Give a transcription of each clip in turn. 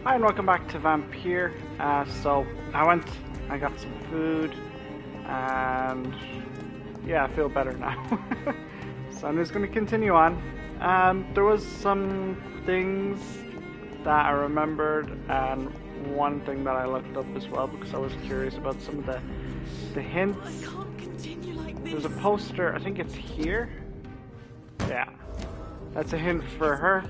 Hi and welcome back to Vampyr. So I got some food, and yeah, I feel better now. So I'm just going to continue on. There was some things that I remembered, and one thing that I looked up as well because I was curious about some of the hints. I can't continue like this. There's a poster, I think it's here. Yeah, that's a hint for her.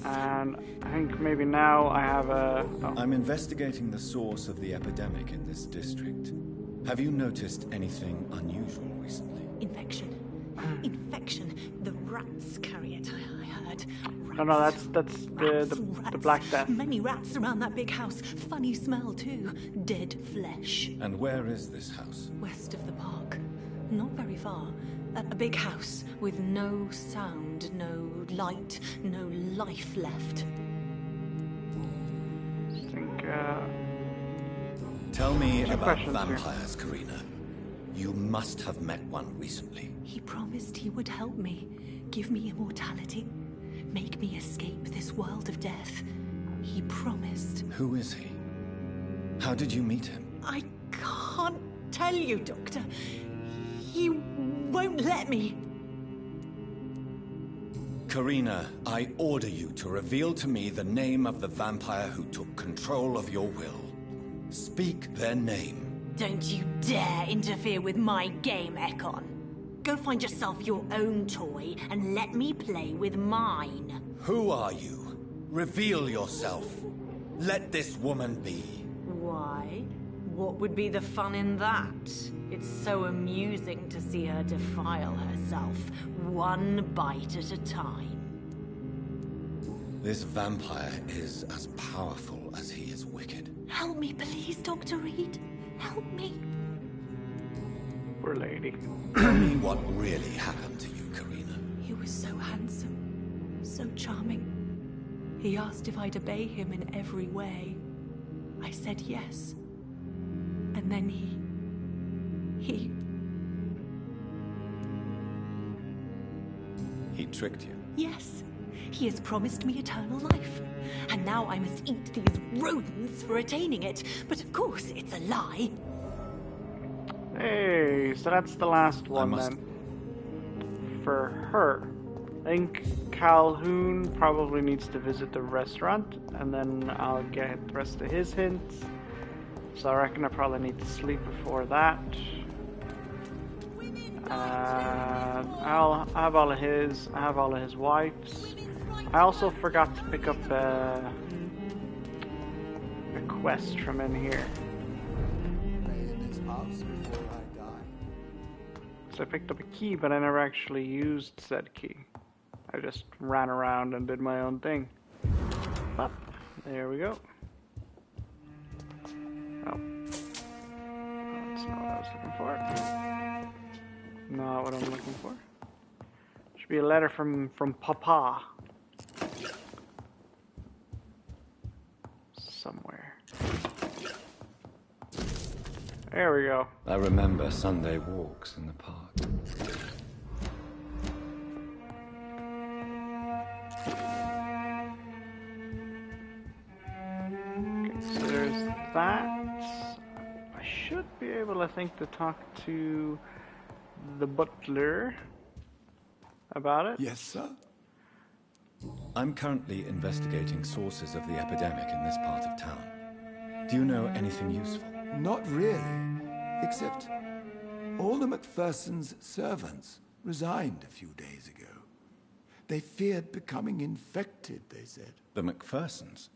And I think maybe now I have a... Oh. I'm investigating the source of the epidemic in this district. Have you noticed anything unusual recently? Infection. Infection. The rats carry it, I heard. Rats. No, that's the Black Death. Many rats around that big house. Funny smell too. Dead flesh. And where is this house? West of the park. Not very far. A big house with no sound, no light, no life left. I think, Tell me about questions vampires, Karina. You must have met one recently. He promised he would help me, give me immortality, make me escape this world of death. He promised. Who is he? How did you meet him? I can't tell you, Doctor. He won't let me. Karina, I order you to reveal to me the name of the vampire who took control of your will. Speak their name. Don't you dare interfere with my game, Ekon. Go find yourself your own toy and let me play with mine. Who are you? Reveal yourself. Let this woman be. Why? What would be the fun in that? It's so amusing to see her defile herself, one bite at a time. This vampire is as powerful as he is wicked. Help me, please, Dr. Reed. Help me. poor lady. Tell me what really happened to you, Karina. He was so handsome, so charming. He asked if I'd obey him in every way. I said yes. And then he... He tricked you. Yes. He has promised me eternal life. And now I must eat these rodents for attaining it. But of course, it's a lie. Hey, so that's the last one then. For her. I think Calhoun probably needs to visit the restaurant, and then I'll get the rest of his hints. So I reckon I probably need to sleep before that. I'll have all of his. I have all of his wipes. I also forgot to pick up a quest from in here. So I picked up a key, but I never actually used said key. I just ran around and did my own thing. But there we go. Oh. That's not what I was looking for. Not what I'm looking for. Should be a letter from Papa. Somewhere. There we go. I remember Sunday walks in the park. Okay, so there's that. I should be able, I think, to talk to the butler about it. Yes, sir? I'm currently investigating sources of the epidemic in this part of town. Do you know anything useful? Not really. Except all the McPherson's servants resigned a few days ago. They feared becoming infected, they said. The McPhersons?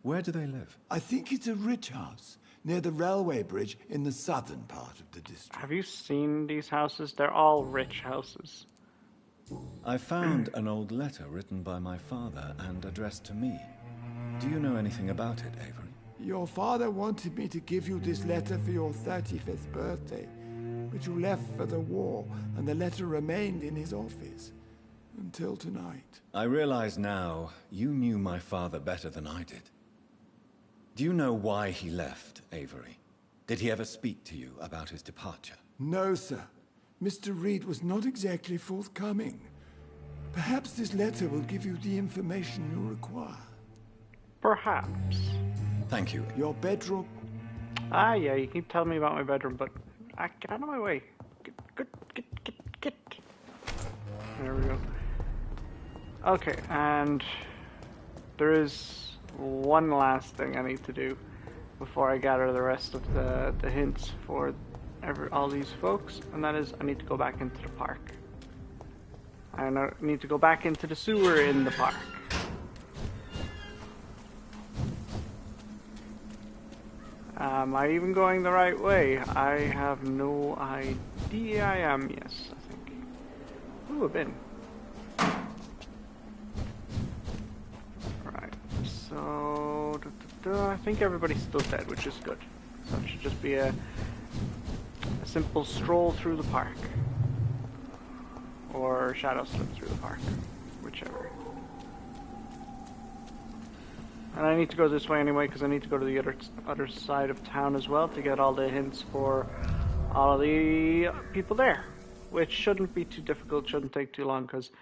Where do they live? I think it's a rich house near the railway bridge in the southern part of the district. Have you seen these houses? They're all rich houses. I found an old letter written by my father and addressed to me. Do you know anything about it, Avery? Your father wanted me to give you this letter for your 35th birthday, but you left for the war, and the letter remained in his office until tonight. I realize now you knew my father better than I did. Do you know why he left, Avery? Did he ever speak to you about his departure? No, sir. Mr. Reed was not exactly forthcoming. Perhaps this letter will give you the information you require. Perhaps. Thank you. Your bedroom? Ah, yeah, you keep telling me about my bedroom, but get out of my way. Get. There we go. Okay, and there is one last thing I need to do before I gather the rest of the hints for all these folks, and that is I need to go back into the park. I need to go back into the sewer in the park. Am I even going the right way? I have no idea. I am, yes, I think. Ooh, I've been. Right, so I think everybody's still dead, which is good. So it should just be a simple stroll through the park. Or shadow slip through the park, whichever. And I need to go this way anyway, because I need to go to the other side of town as well to get all the hints for all of the people there. Which shouldn't be too difficult, shouldn't take too long, because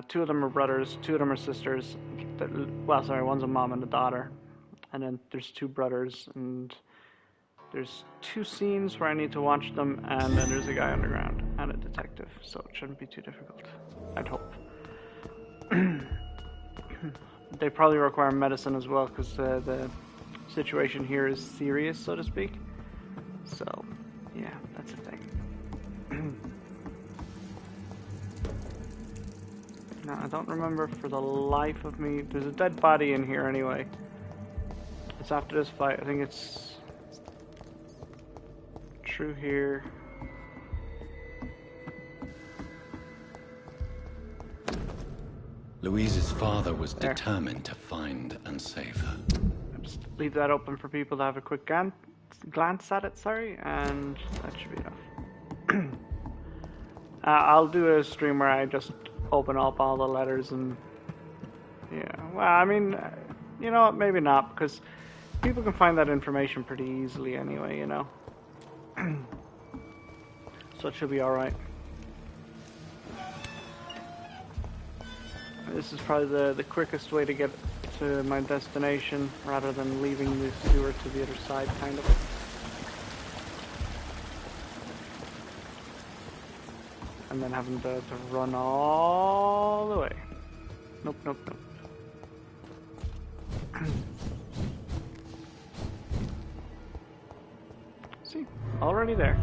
2 of them are brothers, 2 of them are sisters. Well, sorry, one's a mom and a daughter. And then there's 2 brothers, and there's 2 scenes where I need to watch them, and then there's a guy underground and a detective, so it shouldn't be too difficult, I'd hope. They probably require medicine as well, because the situation here is serious, so to speak. So, yeah, that's a thing. Now, I don't remember for the life of me. There's a dead body in here anyway. It's after this fight. I think it's true here. Louise's father was determined to find and save her. I'll just leave that open for people to have a quick glance at it, sorry, and that should be enough. I'll do a stream where I just open up all the letters and... Yeah, well, I mean, you know what, maybe not, because people can find that information pretty easily anyway, you know. So it should be alright. This is probably the quickest way to get to my destination, rather than leaving the sewer to the other side, kind of. And then having to run all the way. Nope. See, already there.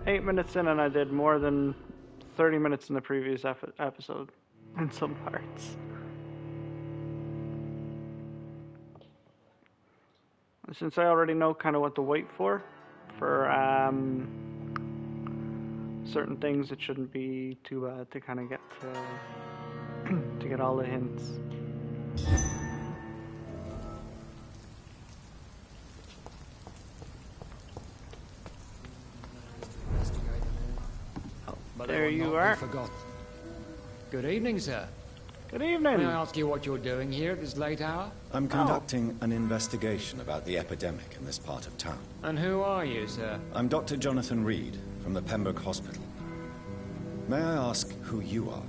8 minutes in and I did more than 30 minutes in the previous episode. In some parts. Since I already know kind of what to wait for certain things, it shouldn't be too bad to kind of get to get all the hints. Oh, there you are. Good evening, sir. Good evening. May I ask you what you're doing here at this late hour? I'm conducting an investigation about the epidemic in this part of town. And who are you, sir? I'm Dr. Jonathan Reed from the Pembroke Hospital. May I ask who you are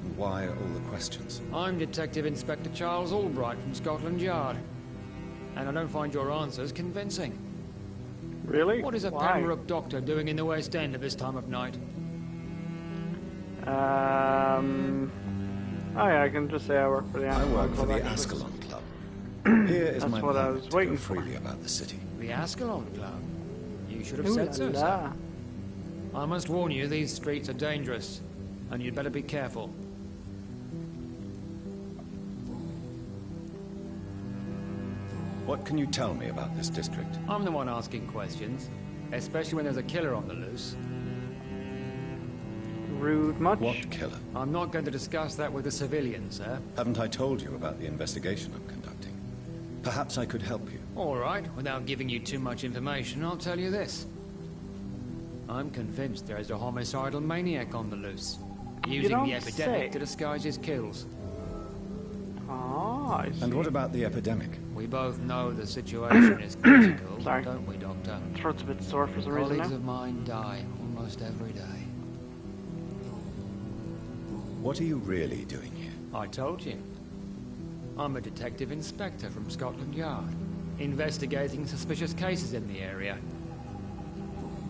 and why all the questions? I'm Detective Inspector Charles Albright from Scotland Yard. And I don't find your answers convincing. Really? What is a Pembroke doctor doing in the West End at this time of night? Oh yeah, I can just say I work for the Ascalon I work for Club, the actually. Ascalon Club. Here is That's my what I permit was to go waiting for. freely about the city. The Ascalon Club? You should have Ooh said so, la sir. la. I must warn you, these streets are dangerous, and you'd better be careful. What can you tell me about this district? I'm the one asking questions, especially when there's a killer on the loose. Rude much? What killer? I'm not going to discuss that with the civilians, sir. Haven't I told you about the investigation I'm conducting? Perhaps I could help you. All right, without giving you too much information, I'll tell you this. I'm convinced there's a homicidal maniac on the loose, using the epidemic to disguise his kills. Ah, I see. And what about the epidemic? We both know the situation is critical, Sorry. don't we, Doctor? Throat's a bit sore for some reason Colleagues now. of mine die almost every day. What are you really doing here? I told you. I'm a detective inspector from Scotland Yard, investigating suspicious cases in the area.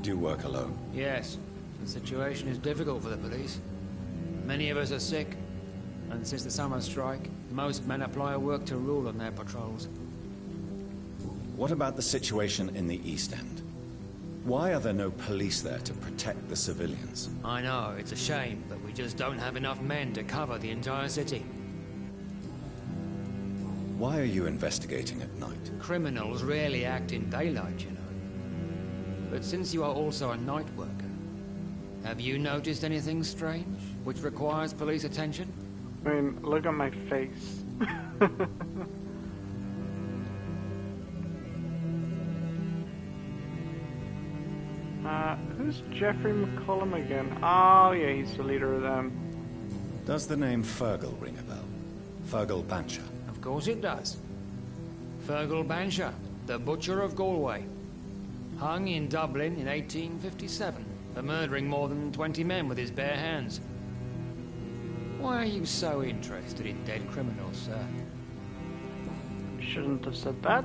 Do you work alone? Yes, the situation is difficult for the police. Many of us are sick, and since the summer strike, most men apply a work to rule on their patrols. What about the situation in the East End? Why are there no police there to protect the civilians? I know, it's a shame, but we just don't have enough men to cover the entire city. Why are you investigating at night? Criminals rarely act in daylight, you know. But since you are also a night worker, have you noticed anything strange, which requires police attention? I mean, look at my face. Who's Jeffrey McCullum again? Oh yeah, he's the leader of them. Does the name Fergal ring a bell? Fergal Bancher. Of course it does. Fergal Bancher, the Butcher of Galway. Hung in Dublin in 1857 for murdering more than 20 men with his bare hands. Why are you so interested in dead criminals, sir? Shouldn't have said that.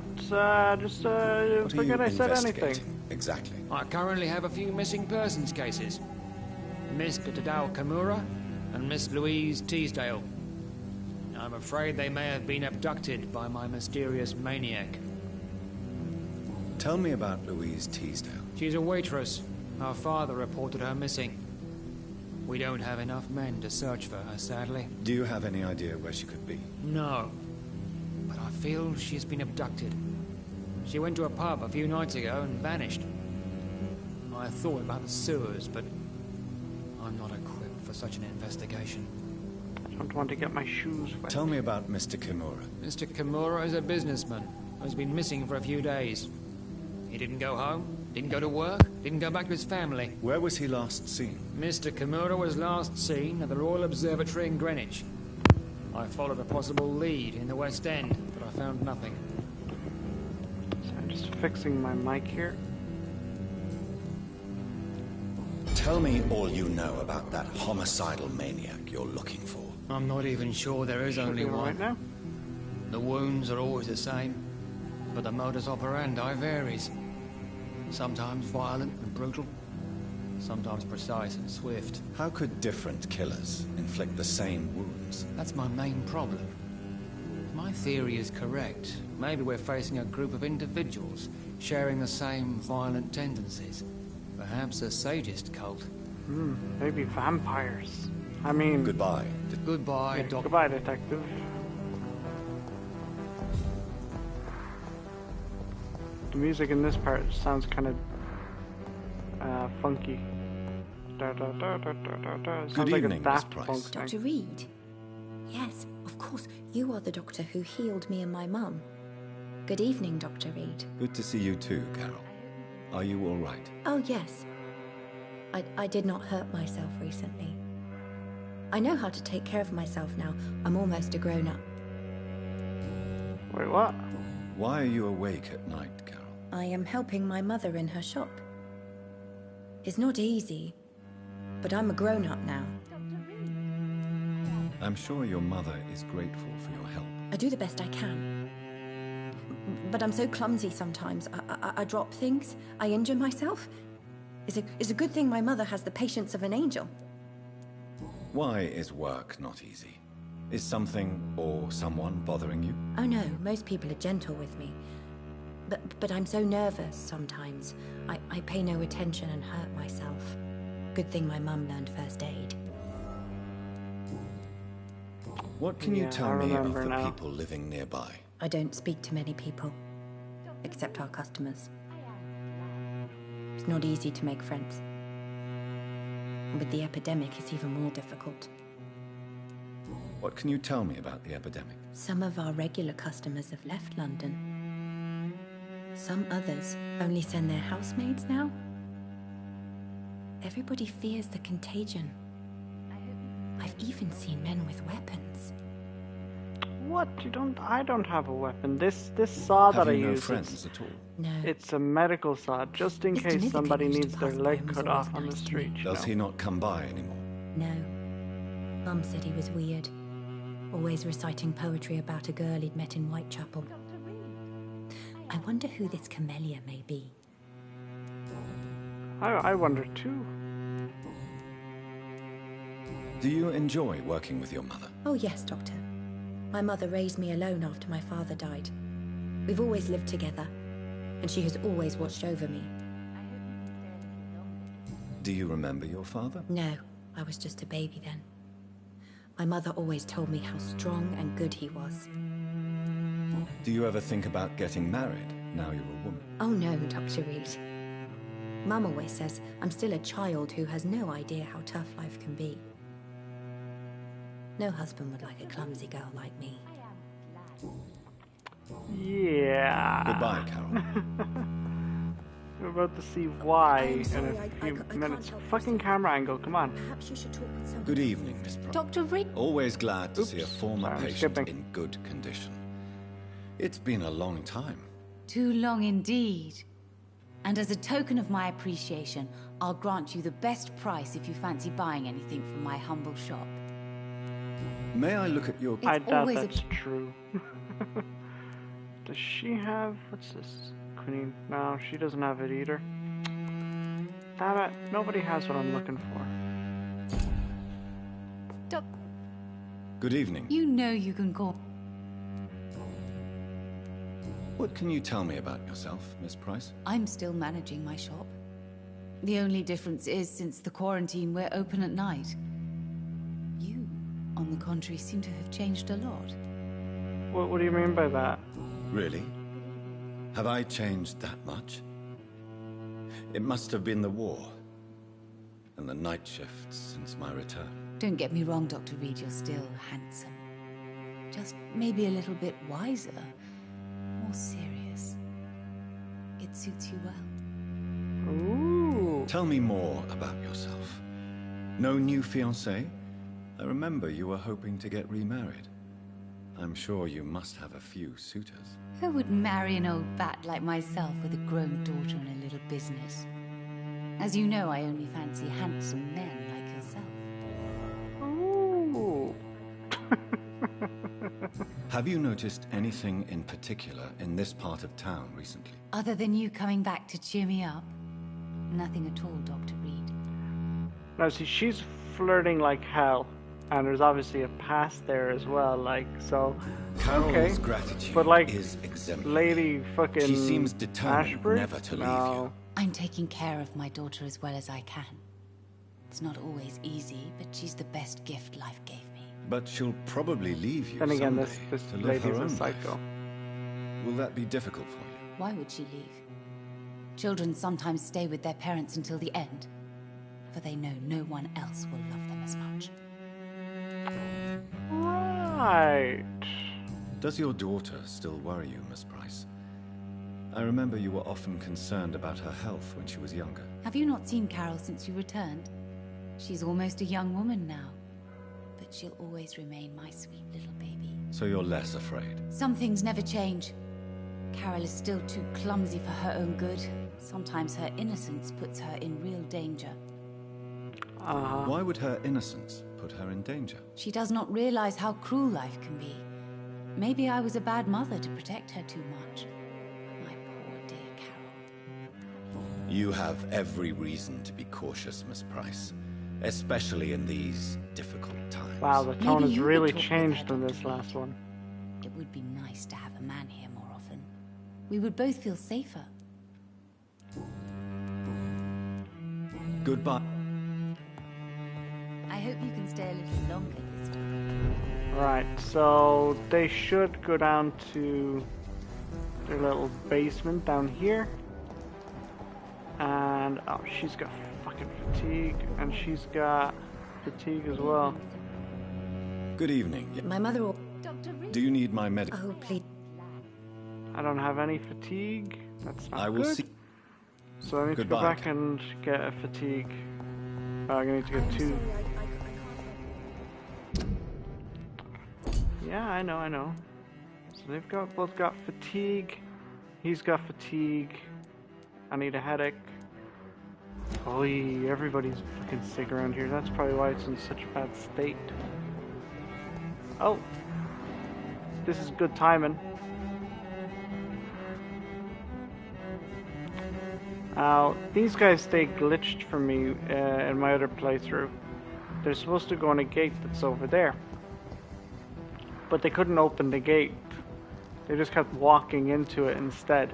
Just What forget I said anything. investigating? Exactly. I currently have a few missing persons cases. Miss Tadao Kimura and Miss Louise Teasdale. I'm afraid they may have been abducted by my mysterious maniac. Tell me about Louise Teasdale. She's a waitress. Her father reported her missing. We don't have enough men to search for her, sadly. Do you have any idea where she could be? No. But I feel she's been abducted. She went to a pub a few nights ago and vanished. I thought about the sewers, but I'm not equipped for such an investigation. I don't want to get my shoes wet. Tell me about Mr. Kimura. Mr. Kimura is a businessman who's been missing for a few days. He didn't go home, didn't go to work, didn't go back to his family. Where was he last seen? Mr. Kimura was last seen at the Royal Observatory in Greenwich. I followed a possible lead in the West End, but I found nothing. So I'm just fixing my mic here. Tell me all you know about that homicidal maniac you're looking for. I'm not even sure there is only Should be all one. right now? The wounds are always the same, but the modus operandi varies. Sometimes violent and brutal, sometimes precise and swift. How could different killers inflict the same wounds? That's my main problem. If my theory is correct, maybe we're facing a group of individuals sharing the same violent tendencies. Perhaps a sadist cult. Maybe vampires. I mean... Goodbye. Goodbye, yeah, Doctor. goodbye, detective. The music in this part sounds kind of funky. Da, da, da, da, da, da, da. It Good sounds like evening, a Daft Miss Price. Punk thing. Dr. Reed? Yes, of course. You are the doctor who healed me and my mum. Good evening, Dr. Reed. Good to see you too, Carol. Are you all right? Oh, yes. I did not hurt myself recently. I know how to take care of myself now. I'm almost a grown-up. Wait, what? Why are you awake at night, Carol? I am helping my mother in her shop. It's not easy, but I'm a grown-up now. I'm sure your mother is grateful for your help. I do the best I can. But I'm so clumsy sometimes. I drop things. I injure myself. It's a good thing my mother has the patience of an angel. Why is work not easy? Is something or someone bothering you? Oh no, most people are gentle with me. But I'm so nervous sometimes. I pay no attention and hurt myself. Good thing my mum learned first aid. What can you Yeah, tell I me of remember the now. people living nearby? I don't speak to many people, except our customers. It's not easy to make friends. With the epidemic, it's even more difficult. What can you tell me about the epidemic? Some of our regular customers have left London. Some others only send their housemaids now. Everybody fears the contagion. I've even seen men with weapons. What? I don't have a weapon. This saw Have that I you no use, friends at all? No. it's a medical saw, just in Mr. case Niven somebody used to needs their pass leg by, was cut always off on the nice to street. me. You Does know? he not come by anymore? No. Mum said he was weird. always reciting poetry about a girl he'd met in Whitechapel. I wonder who this Camellia may be. I wonder too. Do you enjoy working with your mother? Oh yes, Doctor. My mother raised me alone after my father died. We've always lived together, and she has always watched over me. Do you remember your father? No, I was just a baby then. My mother always told me how strong and good he was. Do you ever think about getting married, now you're a woman? Oh no, Dr. Reed. Mum always says I'm still a child who has no idea how tough life can be. No husband would like a clumsy girl like me. Yeah. Goodbye, Carol. We're about to see why I'm in sorry, a I few can't minutes. help Fucking myself. camera angle, come on. Perhaps you should talk with someone. Good evening, Miss Price. Dr. Reed. Always glad to see a Oops, former sorry, I'm patient skipping. in good condition. It's been a long time. Too long indeed. And as a token of my appreciation, I'll grant you the best price if you fancy buying anything from my humble shop. May I look at your... I doubt always a- that's true. Does she have... what's this? Quinine? No, she doesn't have it either. Damn it, nobody has what I'm looking for. Doc, Good evening. you know you can call. What can you tell me about yourself, Miss Price? I'm still managing my shop. The only difference is, since the quarantine, we're open at night. You, on the contrary, seem to have changed a lot. What do you mean by that? Really? Have I changed that much? It must have been the war and the night shifts since my return. Don't get me wrong, Dr. Reed, you're still handsome. Just maybe a little bit wiser, more serious. It suits you well. Ooh. Tell me more about yourself. No new fiancé? I remember you were hoping to get remarried. I'm sure you must have a few suitors. Who would marry an old bat like myself with a grown daughter and a little business? As you know, I only fancy handsome men like yourself. Ooh. Have you noticed anything in particular in this part of town recently? Other than you coming back to cheer me up? Nothing at all, Dr. Reed. Now, see, she's flirting like hell. And there's obviously a past there as well, like, so... Carol's okay. gratitude But, like, is exemplary. Lady fucking She seems determined Ashbury? never to leave No. you. I'm taking care of my daughter as well as I can. It's not always easy, but she's the best gift life gave me. But she'll probably leave you Then again, someday this to live lady's her a own psycho. life. Will that be difficult for you? Why would she leave? Children sometimes stay with their parents until the end, for they know no one else will love them as much. Right. Does your daughter still worry you, Miss Price? I remember you were often concerned about her health when she was younger. Have you not seen Carol since you returned? She's almost a young woman now, but she'll always remain my sweet little baby. So you're less afraid. Some things never change. Carol is still too clumsy for her own good. Sometimes her innocence puts her in real danger. Why would her innocence put her in danger? She does not realize how cruel life can be. Maybe I was a bad mother to protect her too much. My poor dear Carol. You have every reason to be cautious, Miss Price. Especially in these difficult times. Wow, the tone Maybe has you could really talk with changed her, in Dr. this last Reed. one. It would be nice to have a man here more often. We would both feel safer. Goodbye. I hope you can stay a little longer this time. Right, so they should go down to their little basement down here. And, oh, she's got fucking fatigue, and she's got fatigue as well. Good evening. My mother will... Do you need my medical? Oh, please. I don't have any fatigue. That's not I will good. see. So I need to Goodbye. go back and get a fatigue. I'm gonna need to get two. Yeah, I know. So they've both got fatigue. He's got fatigue. I need a headache. Oy, everybody's fucking sick around here. That's probably why it's in such a bad state. Oh. This is good timing. These guys stay glitched for me in my other playthrough. They're supposed to go on a gate that's over there. But they couldn't open the gate. They just kept walking into it instead.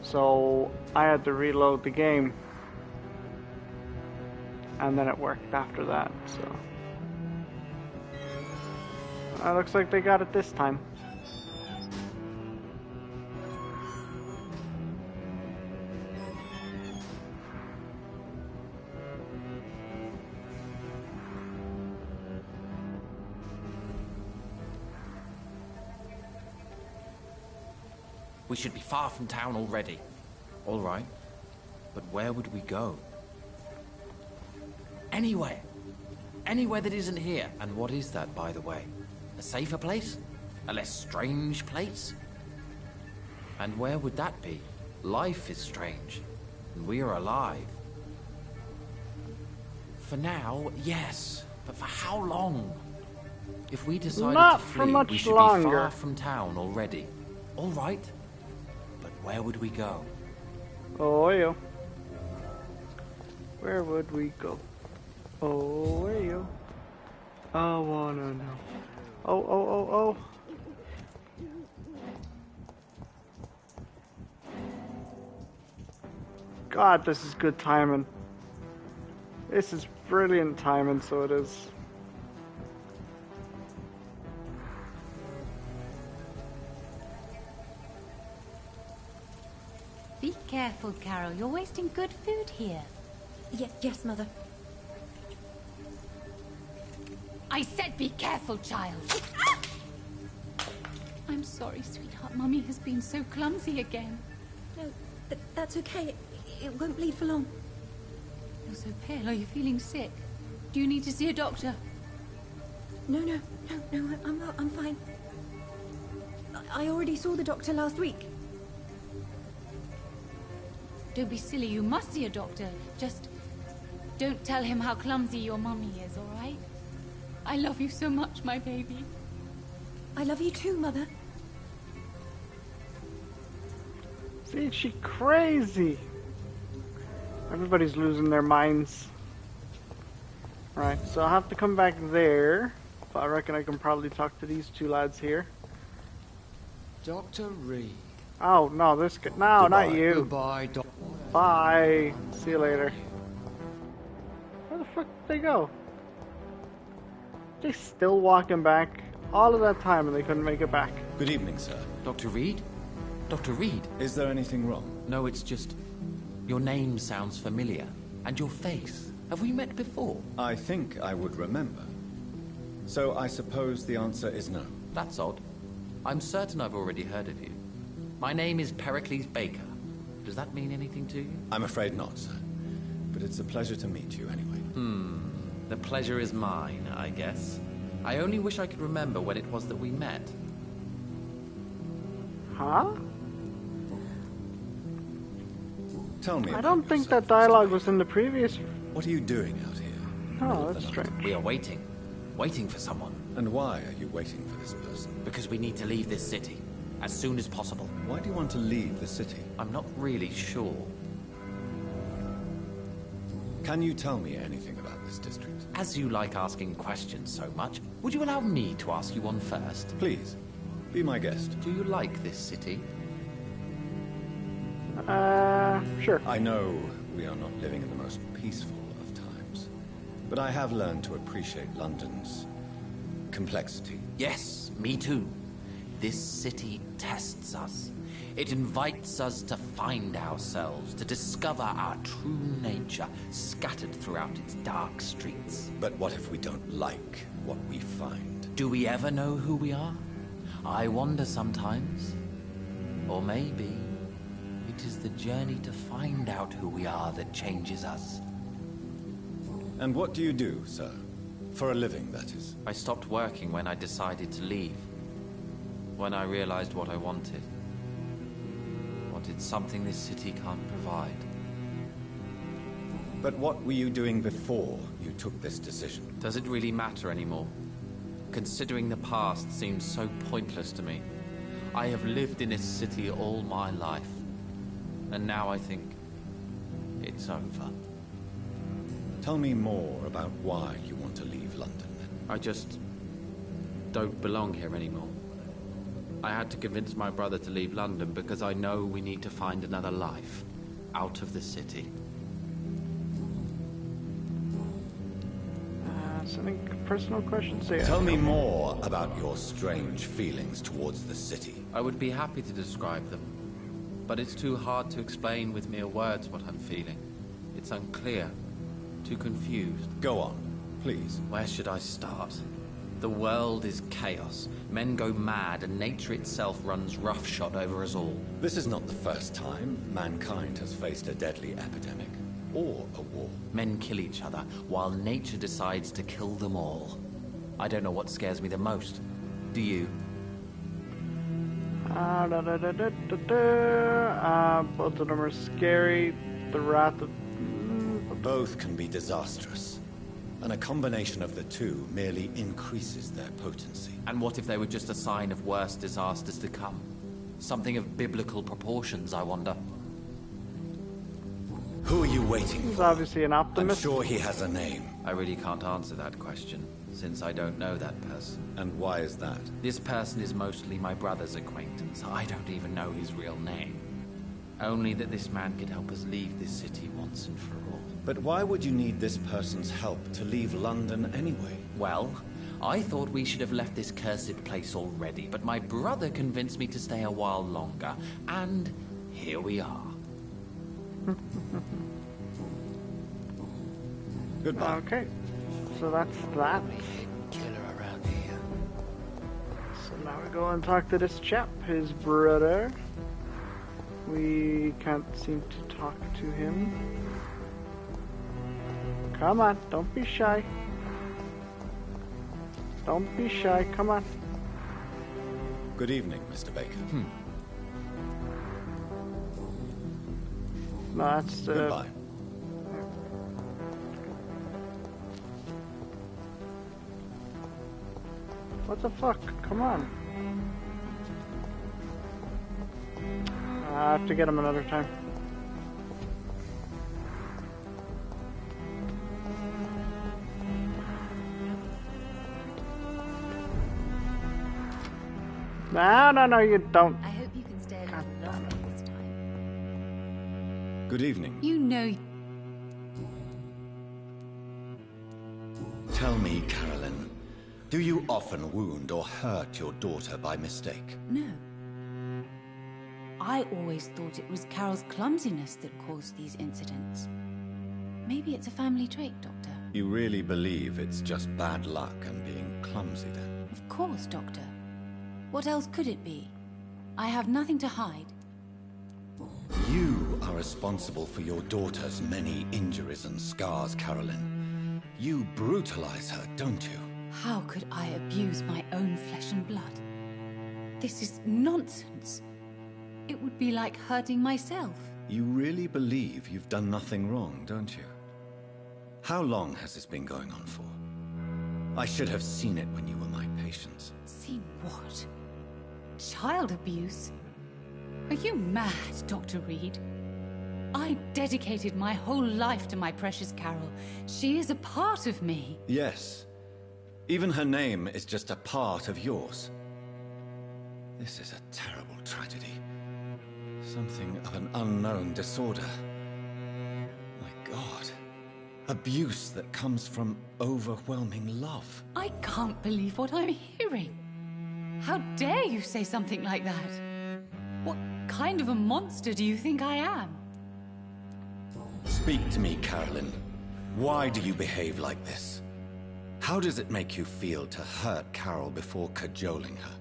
So I had to reload the game. And then it worked after that, so. Looks like they got it this time. We should be far from town already. All right. But where would we go? Anywhere. Anywhere that isn't here. And what is that, by the way? A safer place? A less strange place? And where would that be? Life is strange. And we are alive. For now, yes. But for how long? If we decided Not to for flee, much we should longer. be far from town already. All right. But where would we go? Oh, yo. Where would we go? Oh, yo. I wanna know. Oh. God, this is good timing. This is brilliant timing, so it is. Be careful, Carol. You're wasting good food here. Yes, Mother. I said be careful, child. I'm sorry, sweetheart. Mummy has been so clumsy again. No, that's okay. It won't bleed for long. You're so pale. Are you feeling sick? Do you need to see a doctor? No, I'm fine. I already saw the doctor last week. Don't be silly. You must see a doctor. Just don't tell him how clumsy your mummy is, all right? I love you so much, my baby. I love you too, Mother. See, she crazy. Everybody's losing their minds. Right, so I'll have to come back there. But I reckon I can probably talk to these two lads here. Dr. Reed. Oh, no, this guy. No, Goodbye. not you. Goodbye, Doctor. Bye. See you later. Where the fuck did they go? They still walking back all of that time and they couldn't make it back. Good evening, sir. Dr. Reed? Dr. Reed? Is there anything wrong? No, it's just... Your name sounds familiar. And your face. Have we met before? I think I would remember. So I suppose the answer is no. That's odd. I'm certain I've already heard of you. My name is Pericles Baker. Does that mean anything to you? I'm afraid not, sir. But it's a pleasure to meet you anyway. The pleasure is mine, I guess. I only wish I could remember when it was that we met. Huh? Tell me I about don't think yourself, that dialogue was in the previous. What are you doing out here? in the middle Oh, of that's the night? strange. We are waiting. Waiting for someone. And why are you waiting for this person? Because we need to leave this city. As soon as possible. Why do you want to leave the city? I'm not really sure. Can you tell me anything about this district? As you like asking questions so much, would you allow me to ask you one first? Please, be my guest. Do you like this city? Sure. I know we are not living in the most peaceful of times, but I have learned to appreciate London's complexity. Yes, me too. This city tests us. It invites us to find ourselves, to discover our true nature scattered throughout its dark streets. But what if we don't like what we find? Do we ever know who we are? I wonder sometimes. Or maybe it is the journey to find out who we are that changes us. And what do you do, sir? For a living, that is. I stopped working when I decided to leave. When I realized what I wanted. Wanted something this city can't provide. But what were you doing before you took this decision? Does it really matter anymore? Considering the past seems so pointless to me. I have lived in this city all my life. And now I think it's over. Tell me more about why you want to leave London, then. I just don't belong here anymore. I had to convince my brother to leave London because I know we need to find another life out of the city. Any personal questions here? Tell me more about your strange feelings towards the city. I would be happy to describe them, but it's too hard to explain with mere words what I'm feeling. It's unclear, too confused. Go on, please. Where should I start? The world is chaos. Men go mad, and nature itself runs roughshod over us all. This is not the first time mankind has faced a deadly epidemic. Or a war. Men kill each other, while nature decides to kill them all. I don't know what scares me the most. Do you? Both of them are scary. The wrath of... Both can be disastrous. And a combination of the two merely increases their potency. And what if they were just a sign of worse disasters to come? Something of biblical proportions, I wonder. Who are you waiting for? He's obviously an optimist. I'm sure he has a name. I really can't answer that question, since I don't know that person. And why is that? This person is mostly my brother's acquaintance. I don't even know his real name. Only that this man could help us leave this city once and for all. But why would you need this person's help to leave London anyway? Well, I thought we should have left this cursed place already, but my brother convinced me to stay a while longer, and here we are. Goodbye. Okay, so that's that. Killer around here. So now we go and talk to this chap, his brother. We can't seem to talk to him. Come on, don't be shy. Don't be shy, come on. Good evening, Mr. Baker. No, that's Goodbye. What the fuck? Come on. I have to get him another time. No, you don't. I hope you can stay a little longer this time. Good evening. You know... Tell me, Carolyn, do you often wound or hurt your daughter by mistake? No. I always thought it was Carol's clumsiness that caused these incidents. Maybe it's a family trait, Doctor. You really believe it's just bad luck and being clumsy, then? Of course, Doctor. What else could it be? I have nothing to hide. You are responsible for your daughter's many injuries and scars, Carolyn. You brutalize her, don't you? How could I abuse my own flesh and blood? This is nonsense. It would be like hurting myself. You really believe you've done nothing wrong, don't you? How long has this been going on for? I should have seen it when you were my patient. See what? Child abuse? Are you mad, Dr. Reed? I dedicated my whole life to my precious Carol. She is a part of me. Yes. Even her name is just a part of yours. This is a terrible tragedy. Something of an unknown disorder. My God. Abuse that comes from overwhelming love. I can't believe what I'm hearing. How dare you say something like that? What kind of a monster do you think I am? Speak to me, Carolyn. Why do you behave like this? How does it make you feel to hurt Carol before cajoling her?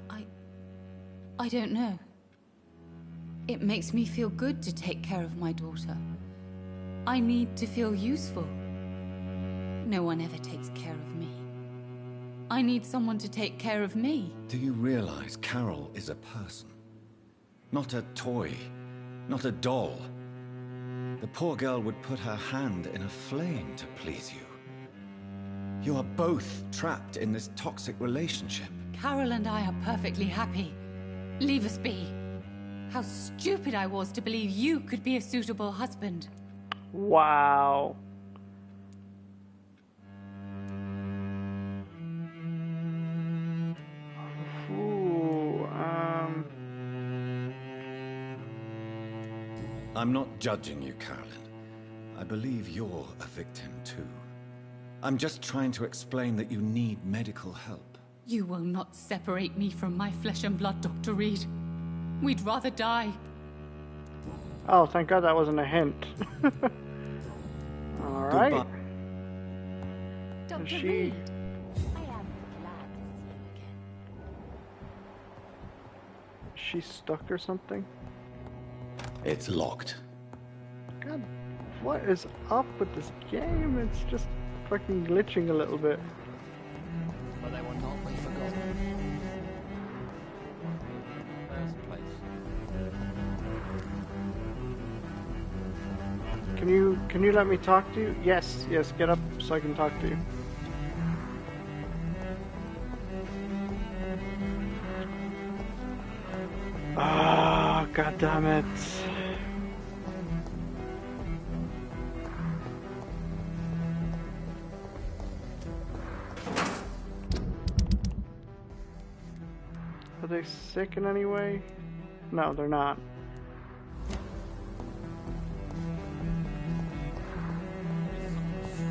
I don't know. It makes me feel good to take care of my daughter. I need to feel useful. No one ever takes care of me. I need someone to take care of me. Do you realize Carol is a person? Not a toy, not a doll. The poor girl would put her hand in a flame to please you. You are both trapped in this toxic relationship. Carol and I are perfectly happy. Leave us be. How stupid I was to believe you could be a suitable husband. Wow. Ooh, I'm not judging you, Carolyn. I believe you're a victim too. I'm just trying to explain that you need medical help. You will not separate me from my flesh and blood, Dr. Reed. We'd rather die. Oh, thank God that wasn't a hint. Alright. Goodbye. Dr. Is she... Reed. Is she stuck or something? It's locked. God, what is up with this game? It's just fucking glitching a little bit. But they will not be forgotten. First place. Can you let me talk to you? Yes, get up so I can talk to you. Ah, God damn it. Are they sick in any way? No, they're not.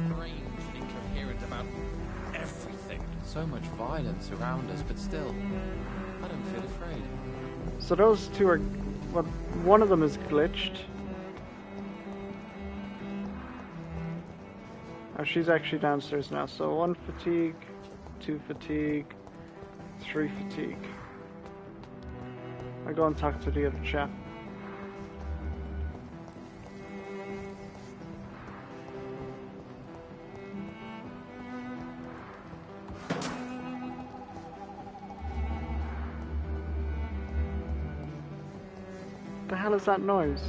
Strange and incoherent about everything. So much violence around us, but still, I don't feel afraid. So those two are... Well, one of them is glitched. Oh, she's actually downstairs now. So 1 fatigue, 2 fatigue, 3 fatigue. I go and talk to the other chap. The hell is that noise?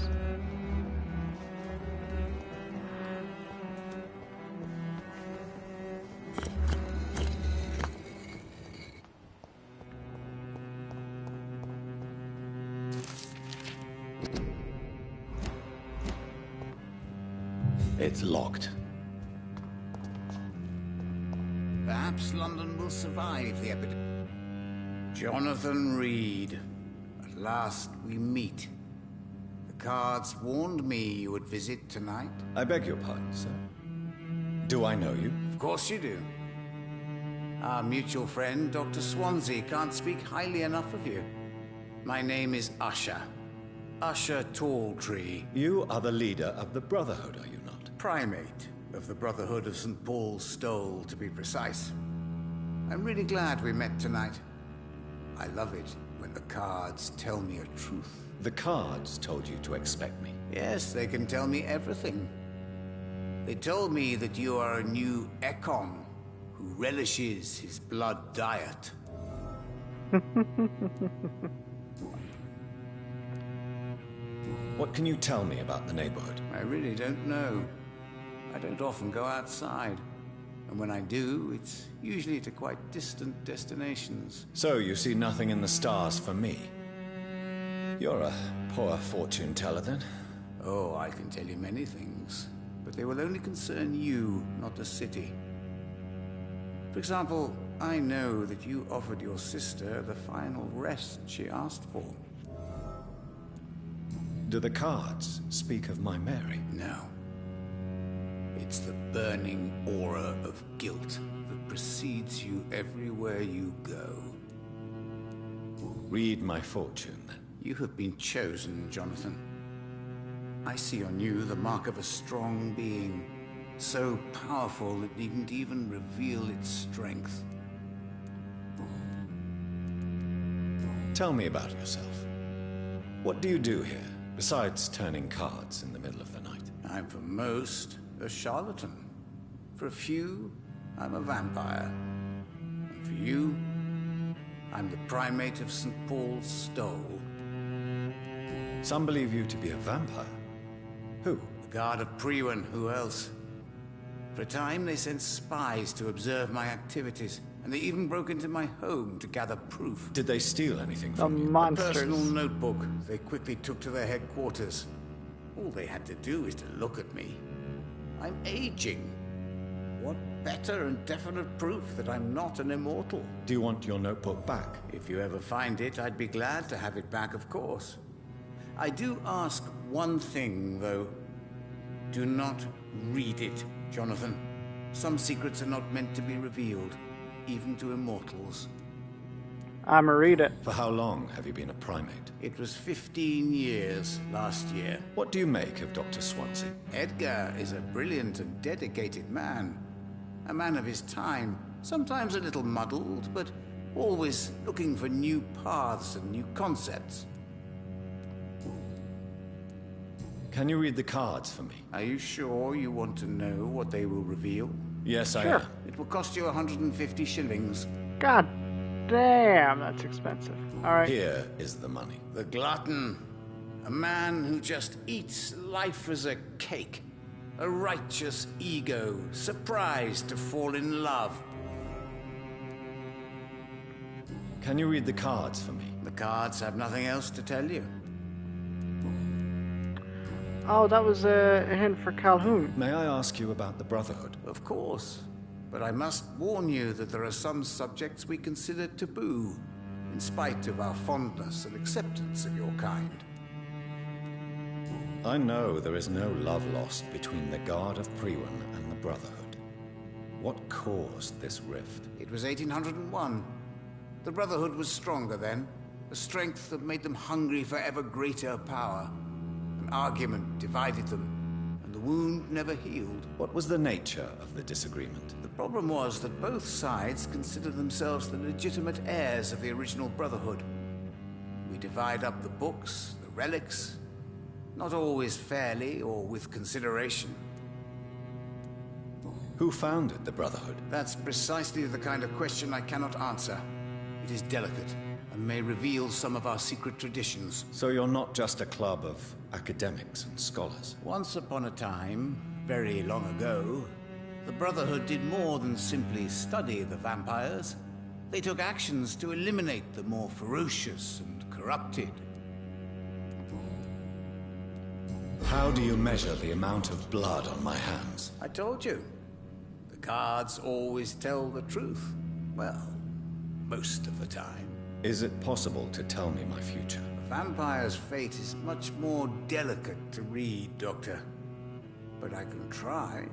It's locked. Perhaps London will survive the epidemic. Jonathan Reed. At last we meet. The cards warned me you would visit tonight. I beg your pardon, sir. Do I know you? Of course you do. Our mutual friend, Dr. Swansea, can't speak highly enough of you. My name is Usher. Usher Talltree. You are the leader of the Brotherhood, are you not? Primate of the Brotherhood of St. Paul's Stole, to be precise. I'm really glad we met tonight. I love it when the cards tell me a truth. The cards told you to expect me. Yes, they can tell me everything. They told me that you are a new Ekon who relishes his blood diet. What can you tell me about the neighborhood? I really don't know. I don't often go outside. And when I do, it's usually to quite distant destinations. So you see nothing in the stars for me? You're a poor fortune teller, then? Oh, I can tell you many things, but they will only concern you, not the city. For example, I know that you offered your sister the final rest she asked for. Do the cards speak of my Mary? No. It's the burning aura of guilt that precedes you everywhere you go. Read my fortune, then. You have been chosen, Jonathan. I see on you the mark of a strong being, so powerful it needn't even reveal its strength. Tell me about yourself. What do you do here, besides turning cards in the middle of the night? I'm for most a charlatan. For a few, I'm a vampire. And for you, I'm the primate of St. Paul's Stole. Some believe you to be a vampire. Who? The guard of Priwen, who else? For a time, they sent spies to observe my activities, and they even broke into my home to gather proof. Did they steal anything The from you? A monsters. personal notebook they quickly took to their headquarters. All they had to do is to look at me. I'm aging. What better and definite proof that I'm not an immortal? Do you want your notebook back? If you ever find it, I'd be glad to have it back, of course. I do ask one thing, though. Do not read it, Jonathan. Some secrets are not meant to be revealed, even to immortals. I'ma read it. For how long have you been a primate? It was 15 years last year. What do you make of Dr. Swansea? Edgar is a brilliant and dedicated man. A man of his time, sometimes a little muddled, but always looking for new paths and new concepts. Can you read the cards for me? Are you sure you want to know what they will reveal? Yes, I Sure. am. It will cost you 150 shillings. God damn, that's expensive. Alright. Here is the money. The glutton. A man who just eats life as a cake. A righteous ego, surprised to fall in love. Can you read the cards for me? The cards have nothing else to tell you. Oh, that was a hint for Calhoun. May I ask you about the Brotherhood? Of course. But I must warn you that there are some subjects we consider taboo, in spite of our fondness and acceptance of your kind. I know there is no love lost between the Guard of Priwen and the Brotherhood. What caused this rift? It was 1801. The Brotherhood was stronger then, a strength that made them hungry for ever greater power. An argument divided them, and the wound never healed. What was the nature of the disagreement? The problem was that both sides considered themselves the legitimate heirs of the original Brotherhood. We divide up the books, the relics, not always fairly or with consideration. Who founded the Brotherhood? That's precisely the kind of question I cannot answer. It is delicate, and may reveal some of our secret traditions. So you're not just a club of academics and scholars. Once upon a time, very long ago, the Brotherhood did more than simply study the vampires. They took actions to eliminate the more ferocious and corrupted. How do you measure the amount of blood on my hands? I told you. The cards always tell the truth. Well, most of the time. Is it possible to tell me my future? A vampire's fate is much more delicate to read, Doctor. But I can try.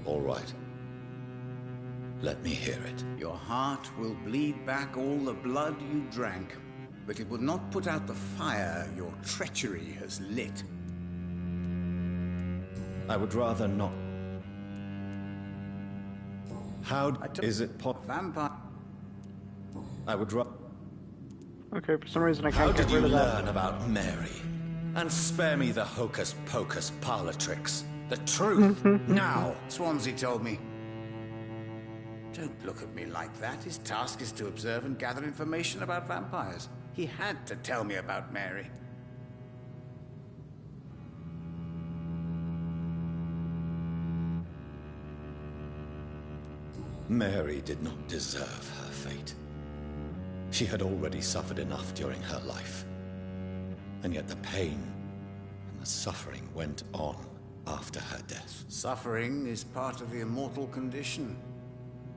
All right. Let me hear it. Your heart will bleed back all the blood you drank, but it will not put out the fire your treachery has lit. I would rather not. How is it possible? Vampire. I would rather. Okay, for some reason I How can't did get you rid of that. learn about Mary? And spare me the hocus-pocus parlor tricks. The truth, now! Swansea told me. Don't look at me like that. His task is to observe and gather information about vampires. He had to tell me about Mary. Mary did not deserve her fate. She had already suffered enough during her life. And yet the pain and the suffering went on after her death. Suffering is part of the immortal condition.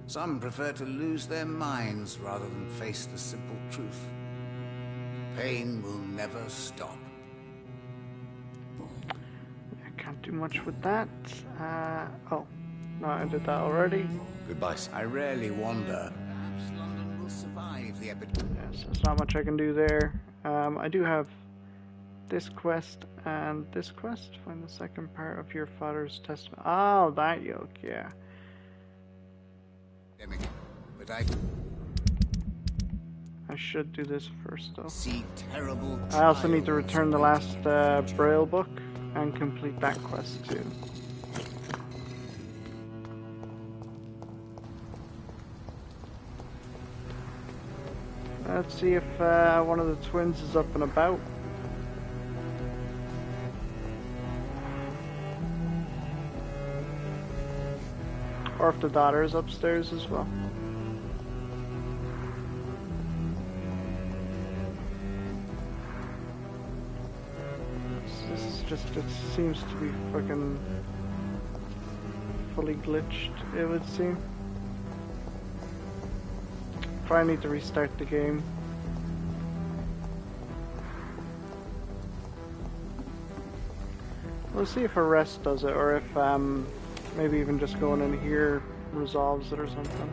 Some prefer to lose their minds rather than face the simple truth. Pain will never stop. I can't do much with that. Oh, no, I did that already. Goodbye, sir. I rarely wander. Perhaps London will survive the epidemic. Yes, there's not much I can do there. I do have this quest and this quest. Find the second part of your father's testament. Oh, that yoke, yeah. But I should do this first, though. see terrible I also need to trials return the waiting last Braille book and complete that quest too. Let's see if one of the twins is up and about. Or if the daughter is upstairs as well. This is just, it seems to be fucking fully glitched, it would seem. Probably need to restart the game. We'll see if a rest does it, or if maybe even just going in here resolves it or something.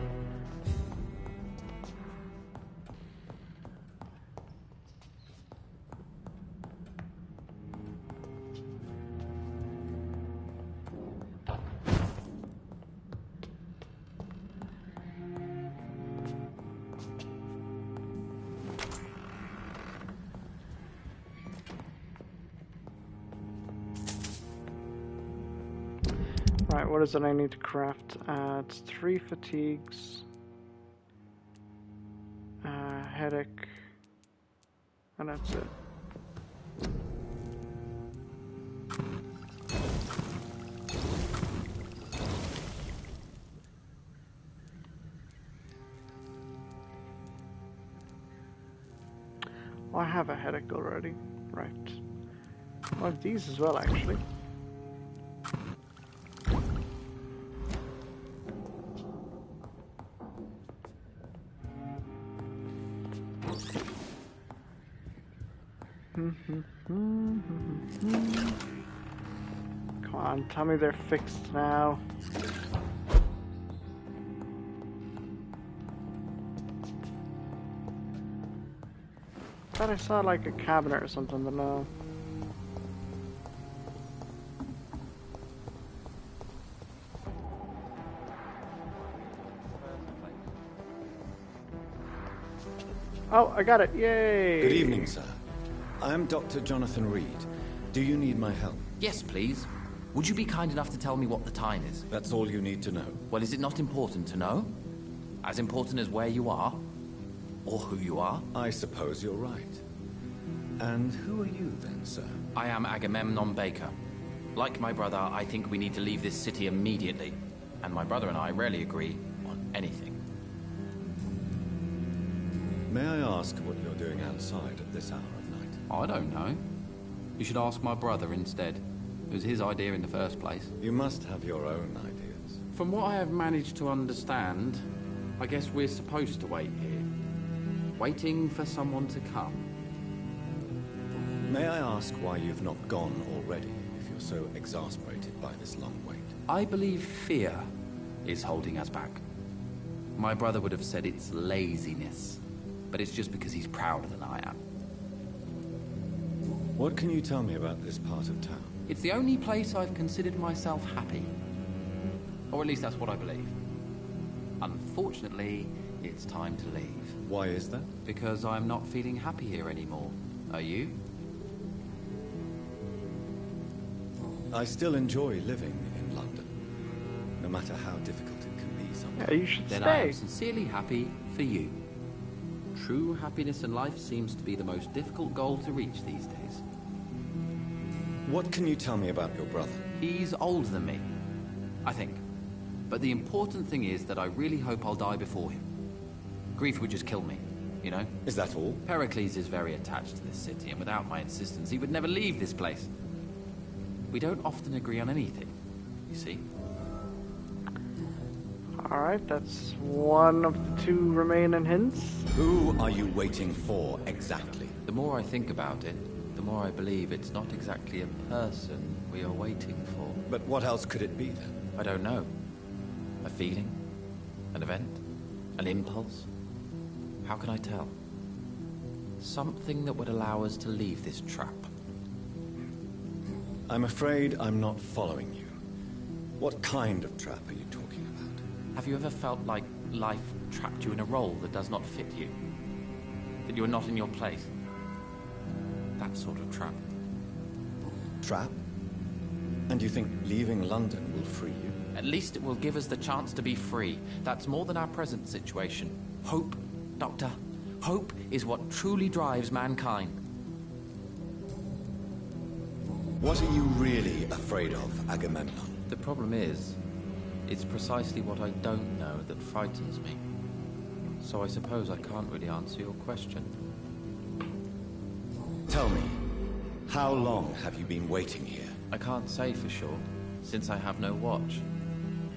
Right, what is it I need to craft? It's 3 fatigues, headache, and that's it. Oh, I have a headache already. Right. Well, these as well, actually. Come on, tell me they're fixed now. Thought I saw like a cabinet or something, but no. Oh, I got it, yay! Good evening, sir. I am Dr. Jonathan Reed. Do you need my help? Yes, please. Would you be kind enough to tell me what the time is? That's all you need to know. Well, is it not important to know? As important as where you are? Or who you are? I suppose you're right. And who are you then, sir? I am Agamemnon Baker. Like my brother, I think we need to leave this city immediately. And my brother and I rarely agree on anything. May I ask what you're doing outside at this hour of night? I don't know. You should ask my brother instead. It was his idea in the first place. You must have your own ideas. From what I have managed to understand, I guess we're supposed to wait here. Waiting for someone to come. May I ask why you've not gone already, if you're so exasperated by this long wait? I believe fear is holding us back. My brother would have said it's laziness, but it's just because he's prouder than I am. What can you tell me about this part of town? It's the only place I've considered myself happy. Or at least that's what I believe. Unfortunately, it's time to leave. Why is that? Because I'm not feeling happy here anymore. Are you? I still enjoy living in London, no matter how difficult it can be sometimes. Yeah, you should Then stay. I am sincerely happy for you. True happiness in life seems to be the most difficult goal to reach these days. What can you tell me about your brother? He's older than me, I think. But the important thing is that I really hope I'll die before him. Grief would just kill me, you know? Is that all? Pericles is very attached to this city, and without my insistence, he would never leave this place. We don't often agree on anything, you see? Alright, that's one of the 2 remaining hints. Who are you waiting for exactly? The more I think about it, the more I believe it's not exactly a person we are waiting for. But what else could it be then? I don't know. A feeling? An event? An impulse? How can I tell? Something that would allow us to leave this trap. I'm afraid I'm not following you. What kind of trap are you talking about? Have you ever felt like life trapped you in a role that does not fit you? That you are not in your place? That sort of trap. Trap? And you think leaving London will free you? At least it will give us the chance to be free. That's more than our present situation. Hope, Doctor. Hope is what truly drives mankind. What are you really afraid of, Agamemnon? The problem is, It's precisely what I don't know that frightens me. So I suppose I can't really answer your question. Tell me, how long have you been waiting here? I can't say for sure, since I have no watch.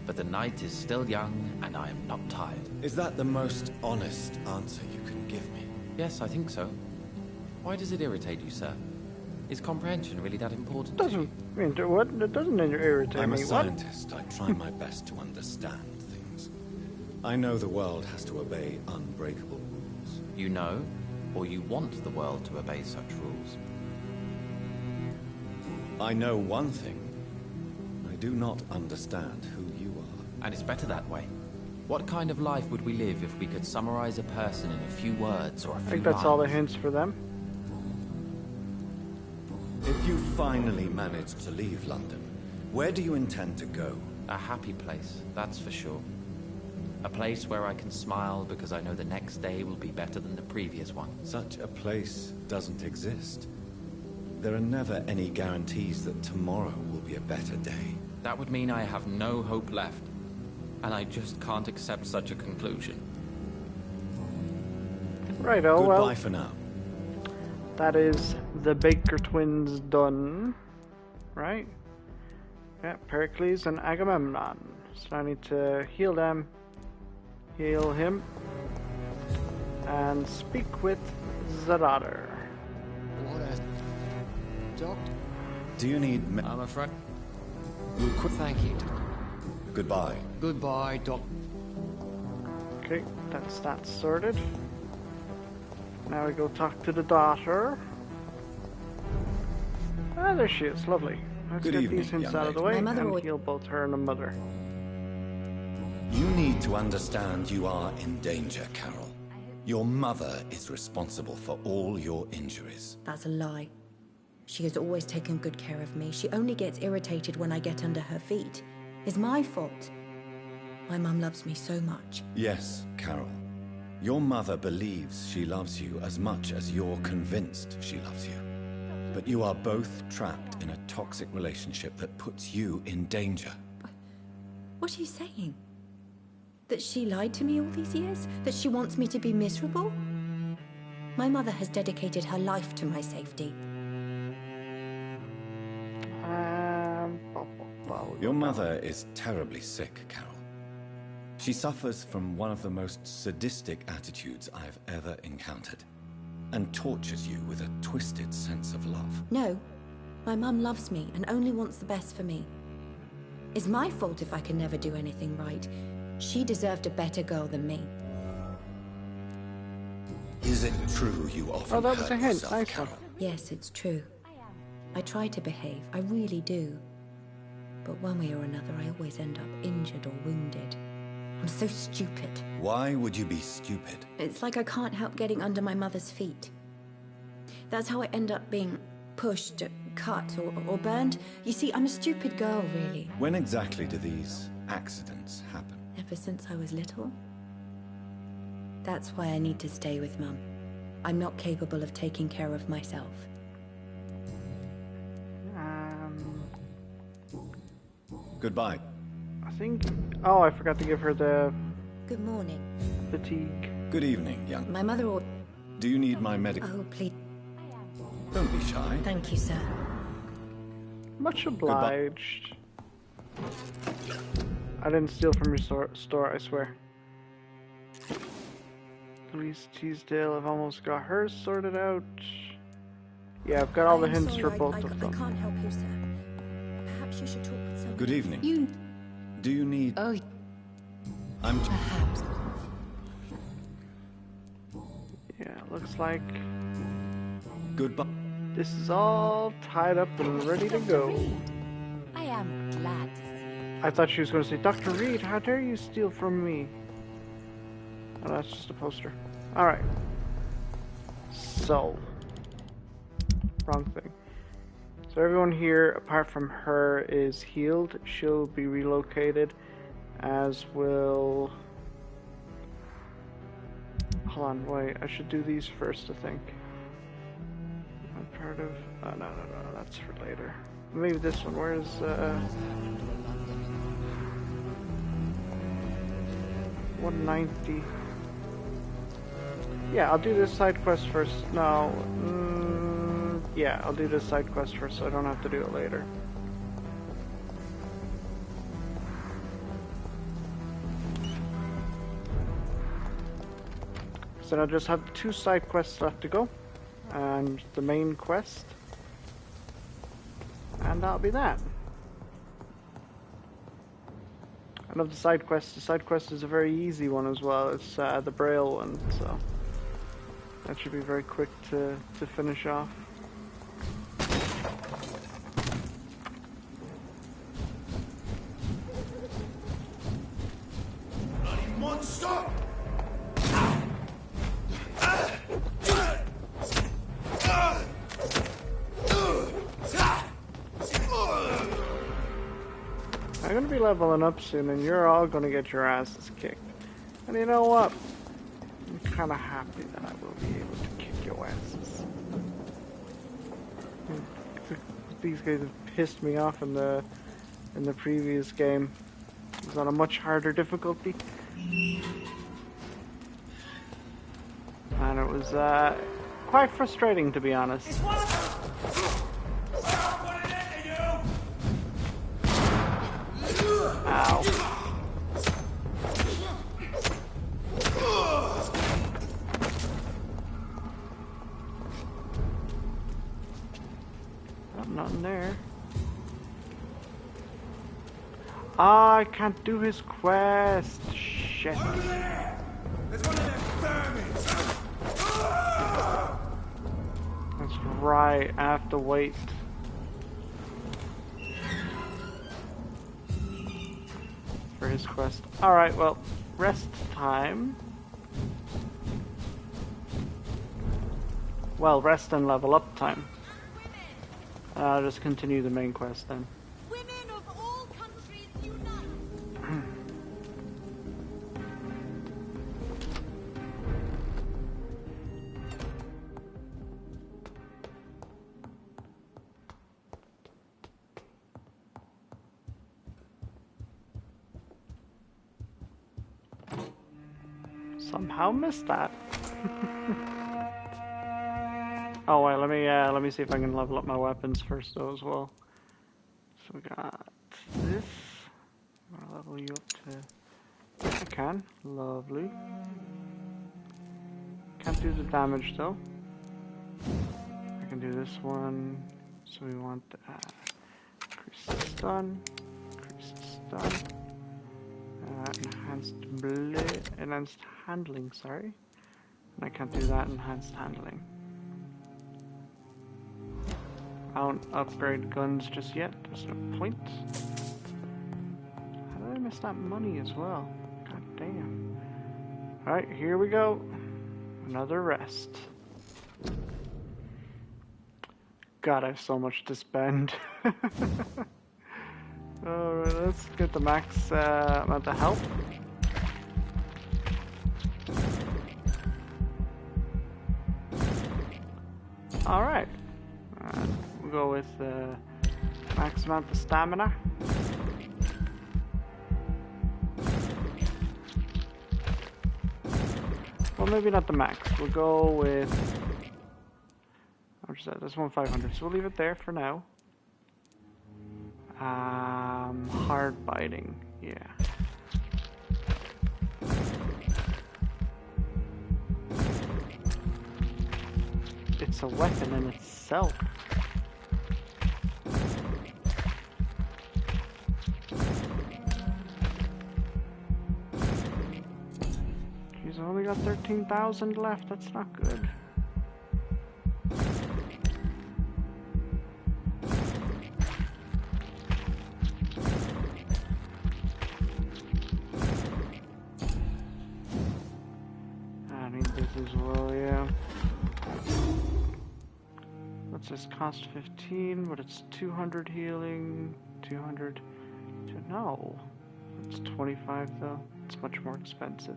But the night is still young, and I am not tired. Is that the most honest answer you can give me? Yes, I think so. Why does it irritate you, sir? Is comprehension really that important? Doesn't what? It doesn't irritate I'm a me. scientist. I try my best to understand things. I know the world has to obey unbreakable rules. You know, or you want the world to obey such rules? I know one thing. I do not understand who you are. And it's better that way. What kind of life would we live if we could summarize a person in a few words or a few I think that's lines? all the hints for them. If you finally manage to leave London, where do you intend to go? A happy place, that's for sure. A place where I can smile because I know the next day will be better than the previous one. Such a place doesn't exist. There are never any guarantees that tomorrow will be a better day. That would mean I have no hope left. And I just can't accept such a conclusion. Right, oh Goodbye well. for now. That is the Baker twins done. Right? Yeah, Pericles and Agamemnon. So I need to heal them, heal him, and speak with the daughter. What a... Doctor? Do you need I'm afraid... We'll quit. Thank you. Goodbye. Goodbye, Doc. Okay, that's that sorted. Now we go talk to the daughter. Ah, there she is. Lovely. Let's Good get evening, these hints young out of the lady. way My mother and would- heal both her and the mother. You need to understand you are in danger, Carol. Your mother is responsible for all your injuries. That's a lie. She has always taken good care of me. She only gets irritated when I get under her feet. It's my fault. My mum loves me so much. Yes, Carol. Your mother believes she loves you as much as you're convinced she loves you. But you are both trapped in a toxic relationship that puts you in danger. What are you saying? That she lied to me all these years? That she wants me to be miserable? My mother has dedicated her life to my safety. Your mother is terribly sick, Carol. She suffers from one of the most sadistic attitudes I've ever encountered, and tortures you with a twisted sense of love. No, my mum loves me and only wants the best for me. It's my fault if I can never do anything right. She deserved a better girl than me. Is it true you often Oh, that was hurt a hint. yourself, Nice Carol? one. Yes, it's true. I try to behave, I really do. But one way or another, I always end up injured or wounded. I'm so stupid. Why would you be stupid? It's like I can't help getting under my mother's feet. That's how I end up being pushed, cut, or burned. You see, I'm a stupid girl, really. When exactly do these accidents happen? Ever since I was little. That's why I need to stay with Mum. I'm not capable of taking care of myself. Goodbye. I think... Oh, I forgot to give her the Good morning. fatigue. Good evening, young. My mother ought... Do you need my medical? Oh, please. Don't be shy. Thank you, sir. Much obliged. I didn't steal from your store, I swear. Louise Teasdale, I've almost got hers sorted out. Yeah, I've got all the I'm hints sorry, for both I of them. can't help you, sir. Perhaps you should talk with someone. Good evening. You... Do you need... Oh, I'm... perhaps. Yeah, looks like Goodbye. this is all tied up and ready to go. I am glad to see you. I thought she was going to say, Dr. Reed, how dare you steal from me? Oh, that's just a poster. Alright. So. Wrong thing. So everyone here, apart from her, is healed. She'll be relocated, as will... Hold on, wait. I should do these first, I think. I'm part of... Oh, no, that's for later. Maybe this one. Where's, 190. Yeah, I'll do this side quest first. No. Yeah, I'll do this side quest first so I don't have to do it later. So I just have 2 side quests left to go. And the main quest. And that'll be that. I love the side quest. The side quest is a very easy one as well. It's the Braille one, so that should be very quick to finish off. Bloody monster! I'm gonna be leveling up soon, and you're all gonna get your asses kicked. And you know what? I'm kind of happy that I will be able to kick your asses. These guys have pissed me off in the previous game. It was on a much harder difficulty, and it was quite frustrating, to be honest. Ow. Oh, nothing there. Ah, I can't do his quest. Shit. That's right, I have to wait. For his quest. Alright, well, rest time. Well, rest and level up time. I'll just continue the main quest then. Women of all countries unite. Somehow missed that. Oh wait, let me see if I can level up my weapons first though as well. So we got this. I'm gonna level you up to. I can. Lovely. Can't do the damage though. I can do this one. So we want increase the stun, increase the stun. Enhanced handling, sorry. And I can't do that enhanced handling. I don't upgrade guns just yet, there's no point. How did I miss that money as well? God damn. Alright, here we go. Another rest. God, I have so much to spend. Alright, let's get the max amount of health. Alright. We'll go with max amount of stamina. Well, maybe not the max. We'll go with... How much is that? This one 500, so we'll leave it there for now. Hard biting, yeah. It's a weapon in itself. He's only got 13,000 left, that's not good. As well, yeah. What's this? Cost 15, but it's 200 healing, 200. No, it's 25 though. It's much more expensive.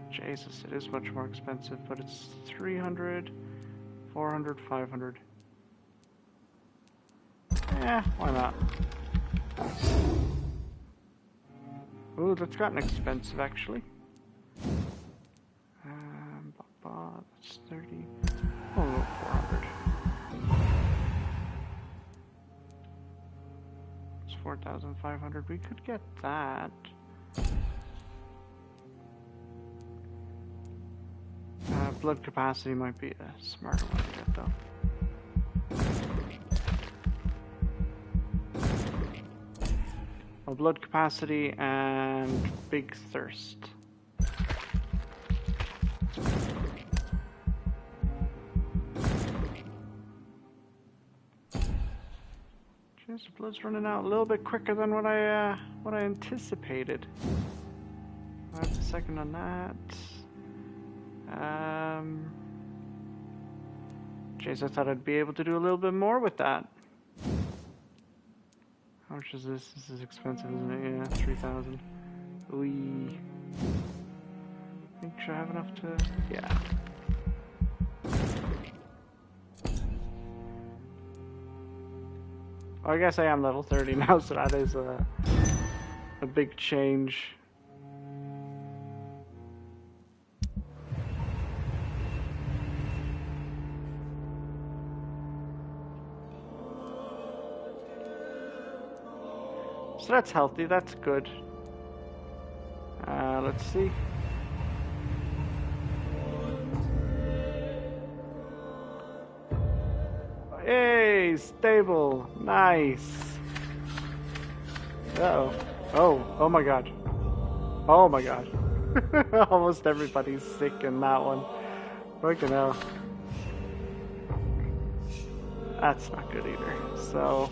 Jesus, it is much more expensive, but it's 300, 400, 500. Yeah, why not? Ooh, that's gotten expensive actually. That's 30. Oh, 400. It's 4,500. We could get that. Blood capacity might be a smarter one to get though. Blood capacity and big thirst. Jeez, blood's running out a little bit quicker than what I anticipated. That's a second on that. Jeez, I thought I'd be able to do a little bit more with that. How much is this? This is expensive, isn't it? Yeah, 3,000. We think should I have enough to? Yeah. Oh, I guess I am level 30 now, so that is a big change. So that's healthy, that's good. Let's see. Hey, stable, nice. Uh-oh. Oh my god. Oh my god. Almost everybody's sick in that one. Fucking hell. That's not good either, so...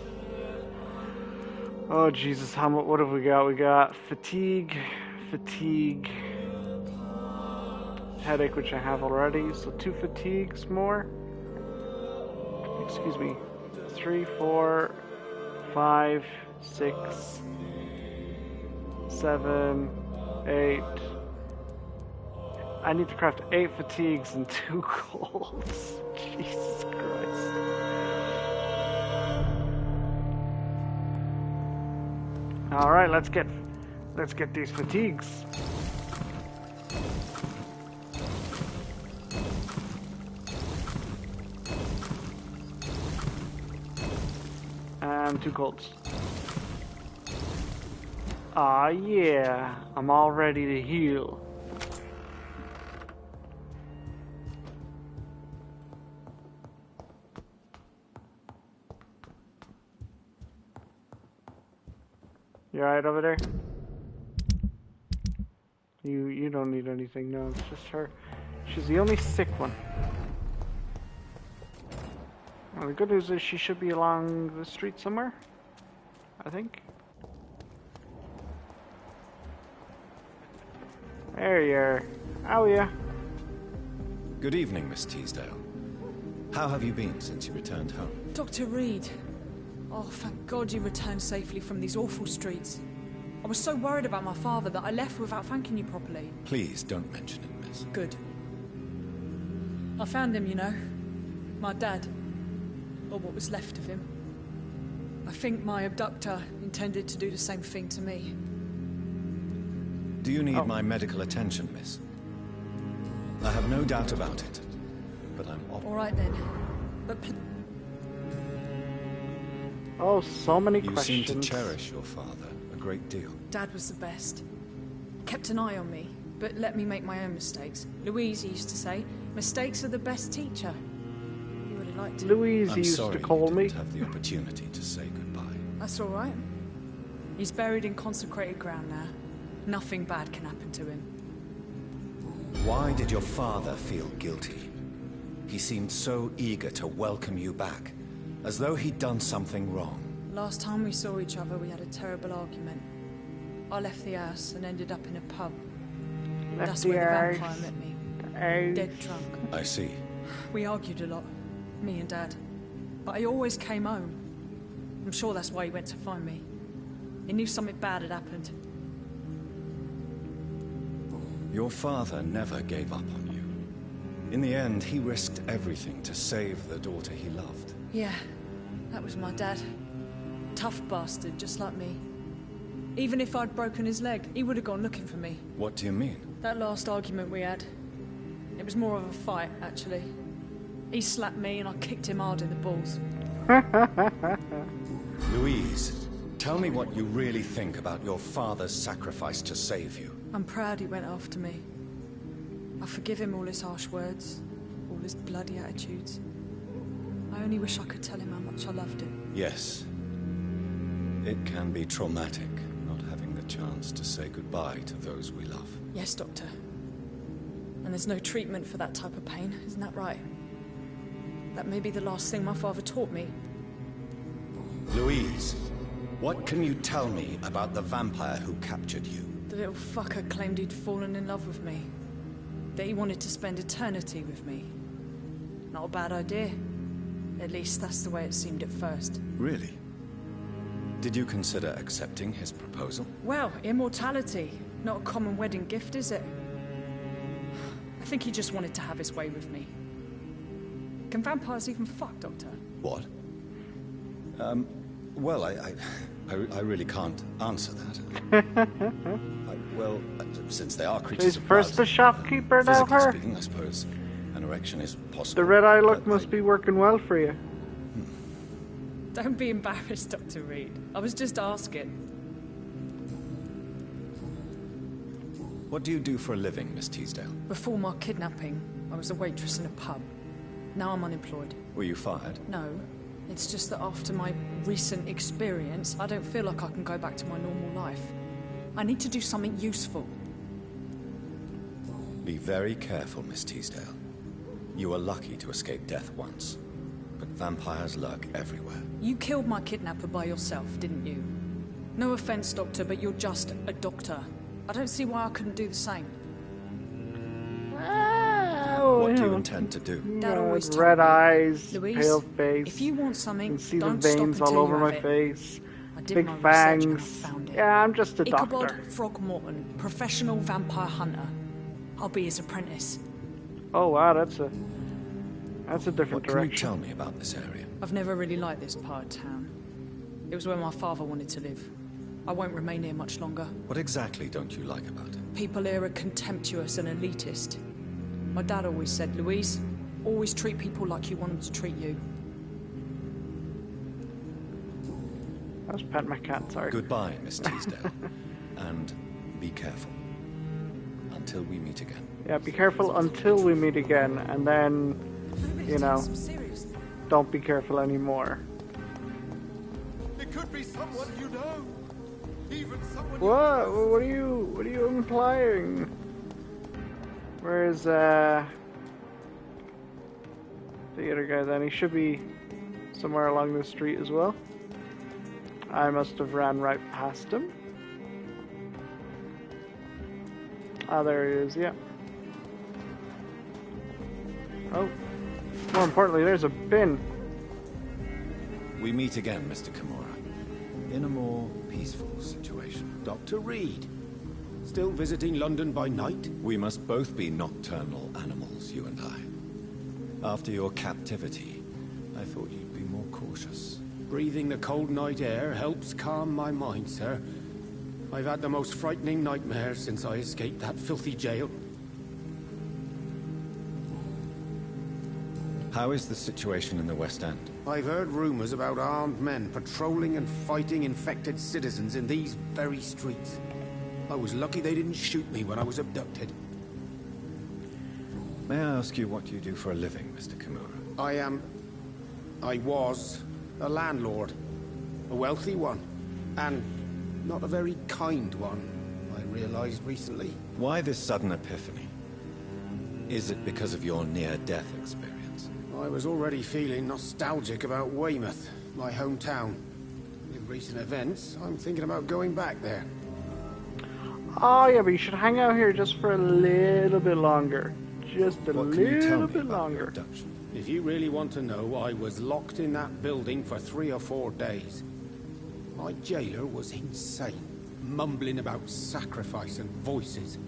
Oh Jesus, what have we got? We got fatigue, headache, which I have already, so 2 fatigues more. Excuse me. 3, 4, 5, 6, 7, 8. I need to craft 8 fatigues and 2 colds. Jesus Christ. All right, let's get these fatigues. And 2 colds. Ah, yeah, I'm all ready to heal. You alright over there? You don't need anything, no, it's just her. She's the only sick one. Well, the good news is she should be along the street somewhere, I think. There you are. How are you? Good evening, Miss Teasdale. How have you been since you returned home? Dr. Reed. Oh, thank God you returned safely from these awful streets. I was so worried about my father that I left without thanking you properly. Please don't mention it, miss. Good. I found him, you know. My dad. Or what was left of him. I think my abductor intended to do the same thing to me. Do you need my medical attention, miss? I have no doubt about it, but I'm... All right then. But oh, so many questions. You seem to cherish your father a great deal. Dad was the best. Kept an eye on me, but let me make my own mistakes. Louise used to say, mistakes are the best teacher. You really liked it. Louise used to call me. I'm sorry you didn't have the opportunity to say goodbye. That's all right. He's buried in consecrated ground now. Nothing bad can happen to him. Why did your father feel guilty? He seemed so eager to welcome you back, as though he'd done something wrong. Last time we saw each other, we had a terrible argument. I left the house and ended up in a pub. That's where the vampire met me. Dead drunk. I see. We argued a lot, me and Dad. But I always came home. I'm sure that's why he went to find me. He knew something bad had happened. Your father never gave up on you. In the end, he risked everything to save the daughter he loved. Yeah, that was my dad. Tough bastard, just like me. Even if I'd broken his leg, he would have gone looking for me. What do you mean? That last argument we had, it was more of a fight, actually. He slapped me and I kicked him hard in the balls. Louise, tell me what you really think about your father's sacrifice to save you. I'm proud he went after me. I forgive him all his harsh words, all his bloody attitudes. I only wish I could tell him how much I loved him. Yes. It can be traumatic, not having the chance to say goodbye to those we love. Yes, Doctor. And there's no treatment for that type of pain, isn't that right? That may be the last thing my father taught me. Louise, what can you tell me about the vampire who captured you? The little fucker claimed he'd fallen in love with me. That he wanted to spend eternity with me. Not a bad idea. At least that's the way it seemed at first. Really? Did you consider accepting his proposal? Well, immortality. Not a common wedding gift, is it? I think he just wanted to have his way with me. Can vampires even fuck, Doctor? What? Well, I really can't answer that. Since they are creatures He's of first blood, the shopkeeper now, physically her. speaking, I suppose an erection is possible. The red eye look must be working well for you. Don't be embarrassed, Dr. Reed. I was just asking. What do you do for a living, Miss Teasdale? Before my kidnapping, I was a waitress in a pub. Now I'm unemployed. Were you fired? No. It's just that after my recent experience, I don't feel like I can go back to my normal life. I need to do something useful. Be very careful, Miss Teasdale. You were lucky to escape death once, but vampires lurk everywhere. You killed my kidnapper by yourself, didn't you? No offense, Doctor, but you're just a doctor. I don't see why I couldn't do the same. What do you intend to do? Dad always told Red me, eyes, Louise, pale face. if you want something, You can see don't the veins stop all until over you my have it. face. I did Big my research and I fangs. found it. Yeah, I'm just a Ichabod doctor. Throgmorton, professional vampire hunter. I'll be his apprentice. Oh wow, that's a different What can direction. you tell me about this area? I've never really liked this part of town. It was where my father wanted to live. I won't remain here much longer. What exactly don't you like about it? People here are contemptuous and elitist. My dad always said, Louise, always treat people like you want them to treat you. I was petting my cat, sorry. Goodbye, Miss Teasdale. And be careful. Until we meet again. Yeah, be careful until we meet again, and then, you know, don't be careful anymore. It could be someone you know. Even someone What? What are you implying? Where's the other guy then? He should be somewhere along the street as well. I must have ran right past him. Ah, there he is, yeah. Oh, more importantly, there's a bin. We meet again, Mr. Kimura. In a more peaceful situation. Dr. Reed. Still visiting London by night? We must both be nocturnal animals, you and I. After your captivity, I thought you'd be more cautious. Breathing the cold night air helps calm my mind, sir. I've had the most frightening nightmares since I escaped that filthy jail. How is the situation in the West End? I've heard rumors about armed men patrolling and fighting infected citizens in these very streets. I was lucky they didn't shoot me when I was abducted. May I ask you what you do for a living, Mr. Kimura? I was a landlord. A wealthy one. And not a very kind one, I realized recently. Why this sudden epiphany? Is it because of your near-death experience? I was already feeling nostalgic about Weymouth, my hometown. With recent events, I'm thinking about going back there. Oh yeah, but you should hang out here just for a little bit longer. Just a What can you tell little me bit about your longer. abduction? If you really want to know, I was locked in that building for 3 or 4 days. My jailer was insane, mumbling about sacrifice and voices.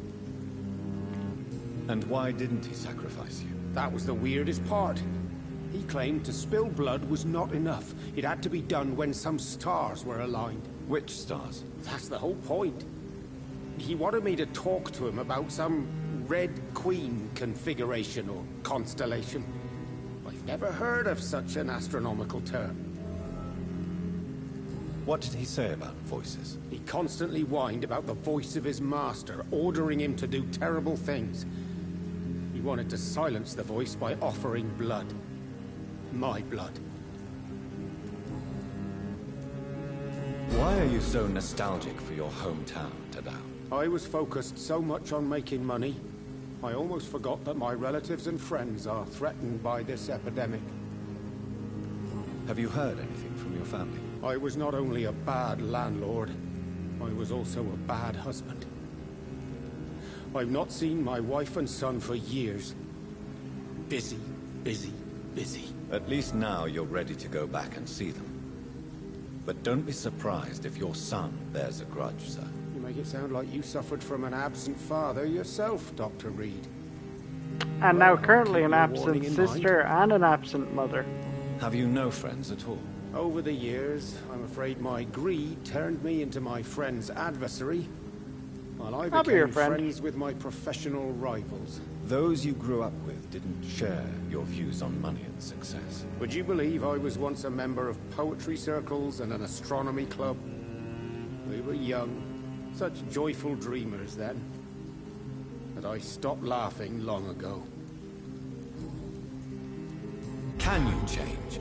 And why didn't he sacrifice you? That was the weirdest part. He claimed to spill blood was not enough. It had to be done when some stars were aligned. Which stars? That's the whole point. He wanted me to talk to him about some Red Queen configuration or constellation. I've never heard of such an astronomical term. What did he say about voices? He constantly whined about the voice of his master, ordering him to do terrible things. He wanted to silence the voice by offering blood. My blood. Why are you so nostalgic for your hometown, Tadao? I was focused so much on making money, I almost forgot that my relatives and friends are threatened by this epidemic. Have you heard anything from your family? I was not only a bad landlord, I was also a bad husband. I've not seen my wife and son for years. Busy, busy, busy. At least now you're ready to go back and see them. But don't be surprised if your son bears a grudge, sir. You make it sound like you suffered from an absent father yourself, Dr. Reed. And now currently an absent sister and an absent mother. Have you no friends at all? Over the years, I'm afraid my greed turned me into my friend's adversary, while I became friends with my professional rivals. Those you grew up with didn't share your views on money and success. Would you believe I was once a member of poetry circles and an astronomy club? We were young, such joyful dreamers then. But I stopped laughing long ago. Can you change?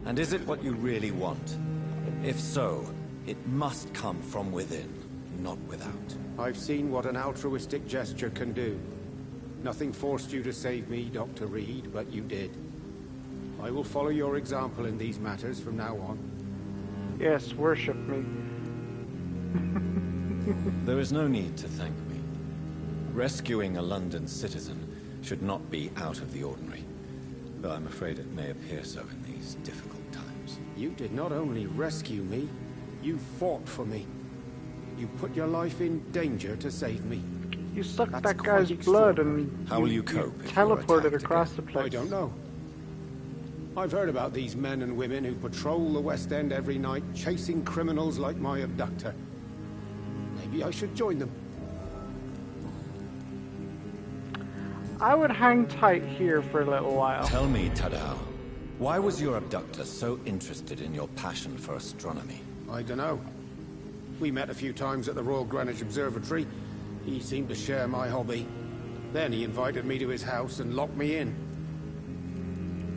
And is it what you really want? If so, it must come from within, not without. I've seen what an altruistic gesture can do. Nothing forced you to save me, Dr. Reed, but you did. I will follow your example in these matters from now on. Yes, worship me. There is no need to thank me. Rescuing a London citizen should not be out of the ordinary, though I'm afraid it may appear so in these difficult times. You did not only rescue me, you fought for me. You put your life in danger to save me. You sucked that guy's blood and how will you cope? Teleported across the place. I don't know. I've heard about these men and women who patrol the West End every night, chasing criminals like my abductor. Maybe I should join them. I would hang tight here for a little while. Tell me, Tadao, why was your abductor so interested in your passion for astronomy? I don't know. We met a few times at the Royal Greenwich Observatory. He seemed to share my hobby. Then he invited me to his house and locked me in.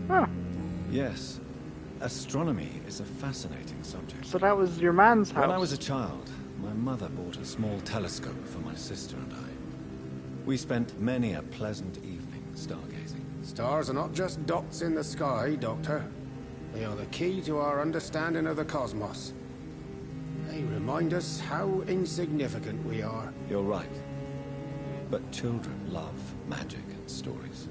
Huh. Yes. Astronomy is a fascinating subject. So that was your man's house? When I was a child, my mother bought a small telescope for my sister and I. We spent many a pleasant evening stargazing. Stars are not just dots in the sky, Doctor. They are the key to our understanding of the cosmos. They remind us how insignificant we are. You're right. But children love magic and stories.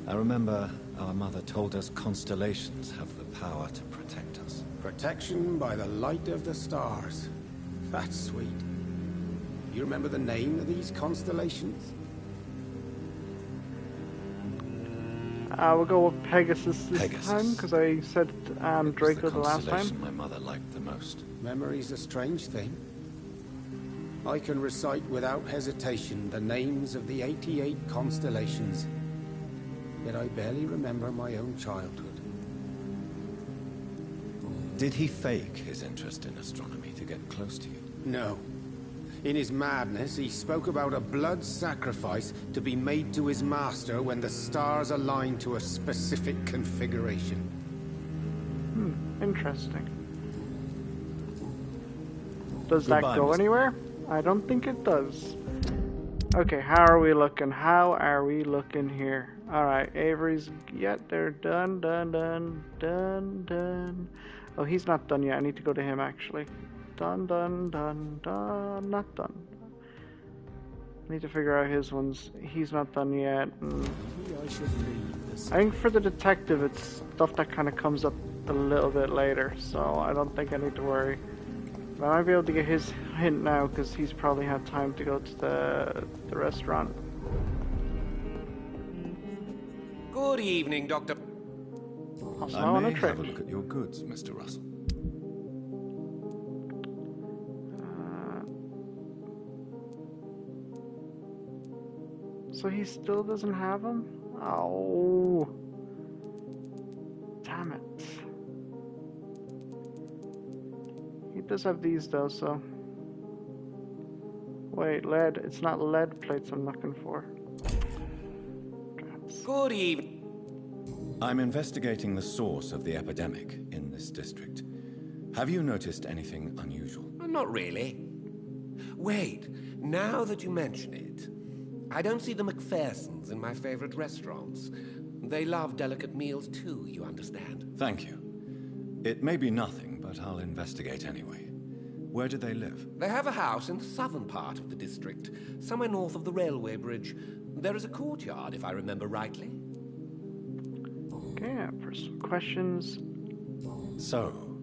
I remember our mother told us constellations have the power to protect us. Protection by the light of the stars. That's sweet. You remember the name of these constellations? We'll go with Pegasus this time, because I said Draco the last time. My mother liked the most. Memory's a strange thing. I can recite without hesitation the names of the 88 constellations. Yet I barely remember my own childhood. Did he fake his interest in astronomy to get close to you? No. In his madness, he spoke about a blood sacrifice to be made to his master when the stars align to a specific configuration. Interesting. Does that go anywhere? I don't think it does. Okay, how are we looking? How are we looking here? Alright, Avery's... Yeah, they're done. Oh, he's not done yet. I need to go to him, actually. Done. Not done. I need to figure out his ones. He's not done yet. I think for the detective, it's stuff that kind of comes up a little bit later, so I don't think I need to worry. But I might be able to get his hint now, because he's probably had time to go to the restaurant. Good evening, Dr. I may have a look at your goods, Mr. Russell. So he still doesn't have them? Oh. Damn it. He does have these though, so... Wait, lead. It's not lead plates I'm looking for. Good evening. I'm investigating the source of the epidemic in this district. Have you noticed anything unusual? Not really. Wait, now that you mention it, I don't see the McPhersons in my favorite restaurants. They love delicate meals too, you understand. Thank you. It may be nothing, but I'll investigate anyway. Where do they live? They have a house in the southern part of the district, somewhere north of the railway bridge. There is a courtyard, if I remember rightly. Okay, for some questions. So,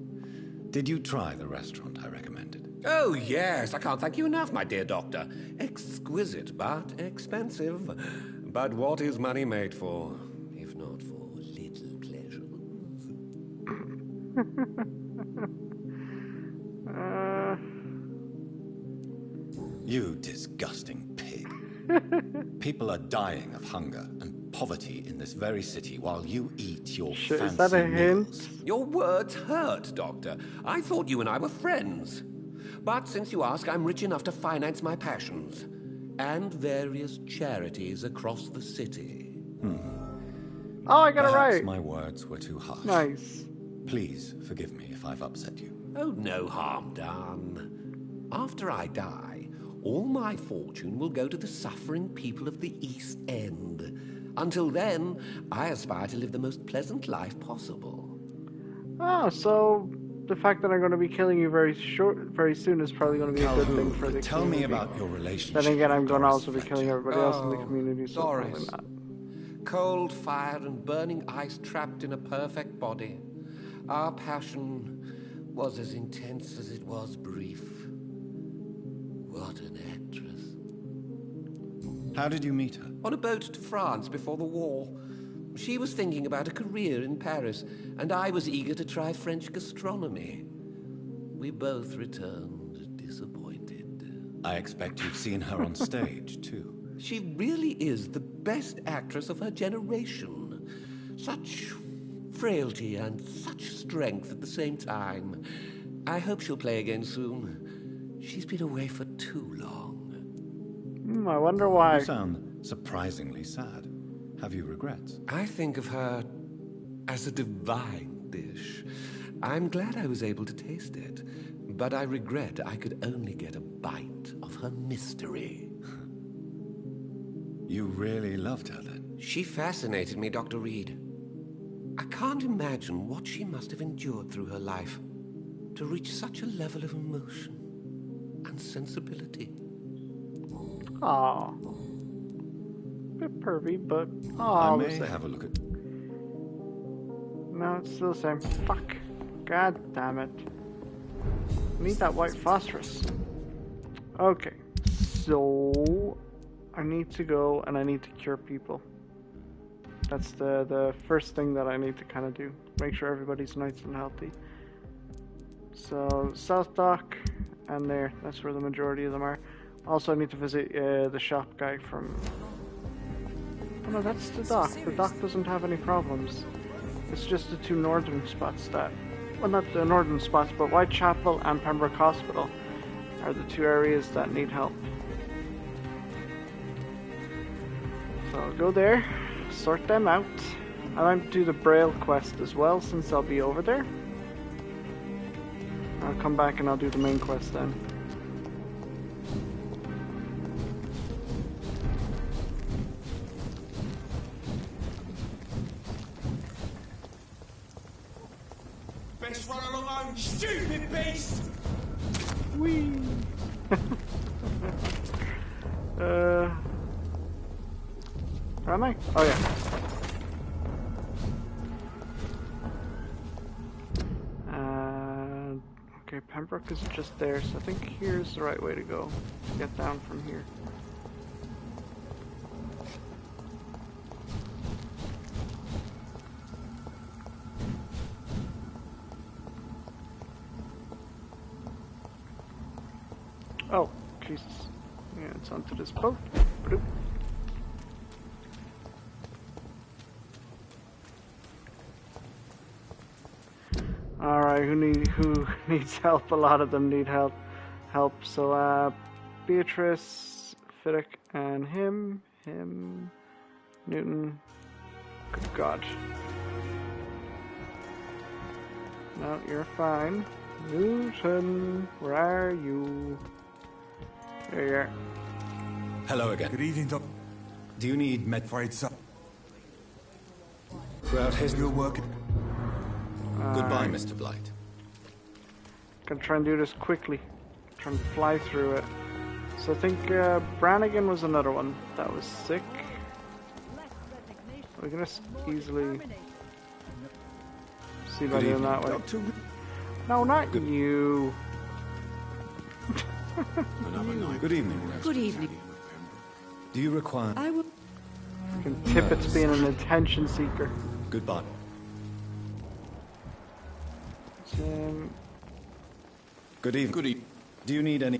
did you try the restaurant I recommended? Oh, yes. I can't thank you enough, my dear doctor. Exquisite, but expensive. But what is money made for, if not for little pleasures? You disgusting pig. People are dying of hunger and poverty in this very city while you eat your fancy Is that a meals. hint? Your words hurt, Doctor. I thought you and I were friends. But since you ask, I'm rich enough to finance my passions. And various charities across the city. Oh, I got it Perhaps right. my words were too harsh. Nice. Please forgive me if I've upset you. Oh, no harm done. After I die, all my fortune will go to the suffering people of the East End. Until then, I aspire to live the most pleasant life possible. Oh, so the fact that I'm going to be killing you very soon is probably going to be a good thing for the community. Tell me about your relationship. Then again, I'm going to with also be killing everybody else in the community, so Doris. probably not. Cold fire and burning ice trapped in a perfect body. Our passion was as intense as it was brief. What an actress. How did you meet her? On a boat to France before the war. She was thinking about a career in Paris, and I was eager to try French gastronomy. We both returned disappointed. I expect you've seen her on stage, too. She really is the best actress of her generation. Such frailty and such strength at the same time. I hope she'll play again soon. She's been away for too long. I wonder why. You sound surprisingly sad. Have you regrets? I think of her as a divine dish. I'm glad I was able to taste it, but I regret I could only get a bite of her mystery. You really loved her, then? She fascinated me, Dr. Reed. I can't imagine what she must have endured through her life to reach such a level of emotion and sensibility. Aww. Bit pervy, but I may have a look at... No, it's still the same. Fuck. God damn it. I need that white phosphorus. Okay, so I need to go and I need to cure people. That's the first thing that I need to kind of do. Make sure everybody's nice and healthy. So, South Dock and there. That's where the majority of them are. Also, I need to visit the shop guy from... Oh no, that's the dock. The dock doesn't have any problems. It's just the two northern spots that... Well, not the northern spots, but Whitechapel and Pembroke Hospital are the two areas that need help. So I'll go there, sort them out. I might do the Braille quest as well, since I'll be over there. I'll come back and I'll do the main quest then. Best run along home, stupid beast! Whee! Where am I? Oh yeah. Okay, Pembroke is just there, so I think here's the right way to go. To get down from here. Oh, Jesus. Yeah, it's onto this boat. Bloop. Alright, who needs help? A lot of them need help. So Beatrice, Fiddick, and him, Newton. Good God. No, you're fine. Newton, where are you? There you are. Hello again. Good evening, Doc. Do you need med? Afraid so. Throughout history. You're working. Goodbye, Mr. Blight. Gonna try and do this quickly. Try and fly through it. So I think Brannigan was another one that was sick. We're gonna easily see by doing that way. No, not you. Good evening. Good evening. Do you require? I will. Tippett's being an attention seeker. Goodbye. Good evening. Good evening. Do you need any?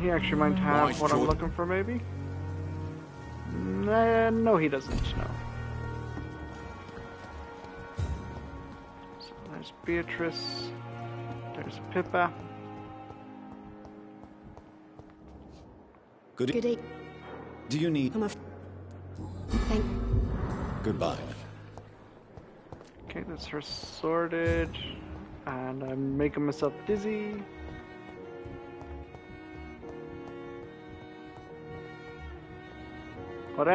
He actually might have what I'm looking for, maybe? No, he doesn't, no. So there's Beatrice. There's Pippa. Good evening. Do you need? Thank. Goodbye. Okay, that's her sorted. And I'm making myself dizzy. What?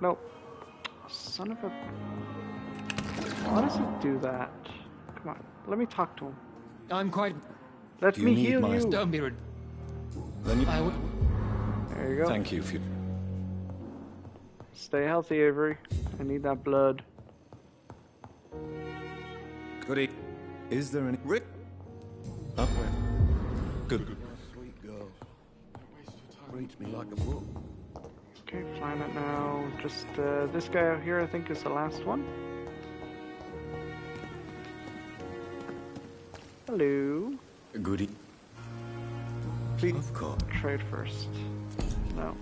Nope. Son of a... Why does it do that? Come on, let me talk to him. I'm quite... Let me heal you. Don't be rude. Then you... I would... There you go. Thank you for... Stay healthy, Avery. I need that blood. Good evening. Is there any... Rick? Up where? Good. Sweet girl. Reads me like a book. Okay, flying it now. Just this guy out here, I think, is the last one. Hello. Goody. Please. Of course. Trade first. No.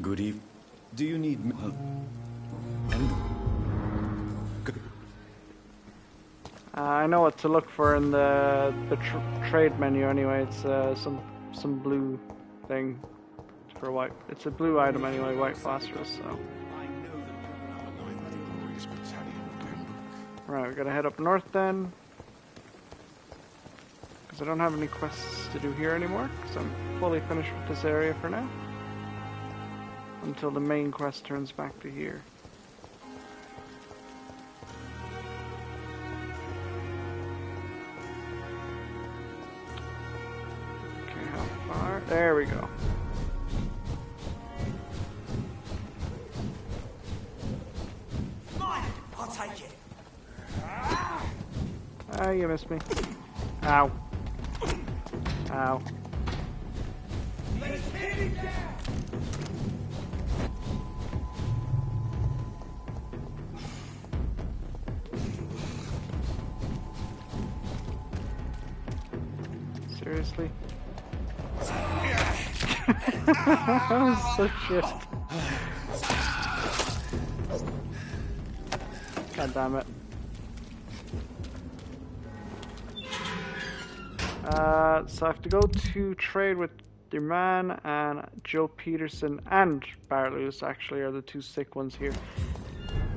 Good evening. Do you need help? And good. I know what to look for in the trade menu. Anyway, it's some blue thing for white. It's a blue item anyway, white phosphorus. So. Right, we gotta head up north then. Because I don't have any quests to do here anymore, because I'm fully finished with this area for now. Until the main quest turns back to here. Okay, how far? There we go. Mine! I'll take it. Ah, you missed me. Ow. Ow. Let's hit it down! Seriously? That was so shit. God damn it. So I have to go to trade with their man, and Joe Peterson and Bartlus actually are the two sick ones here.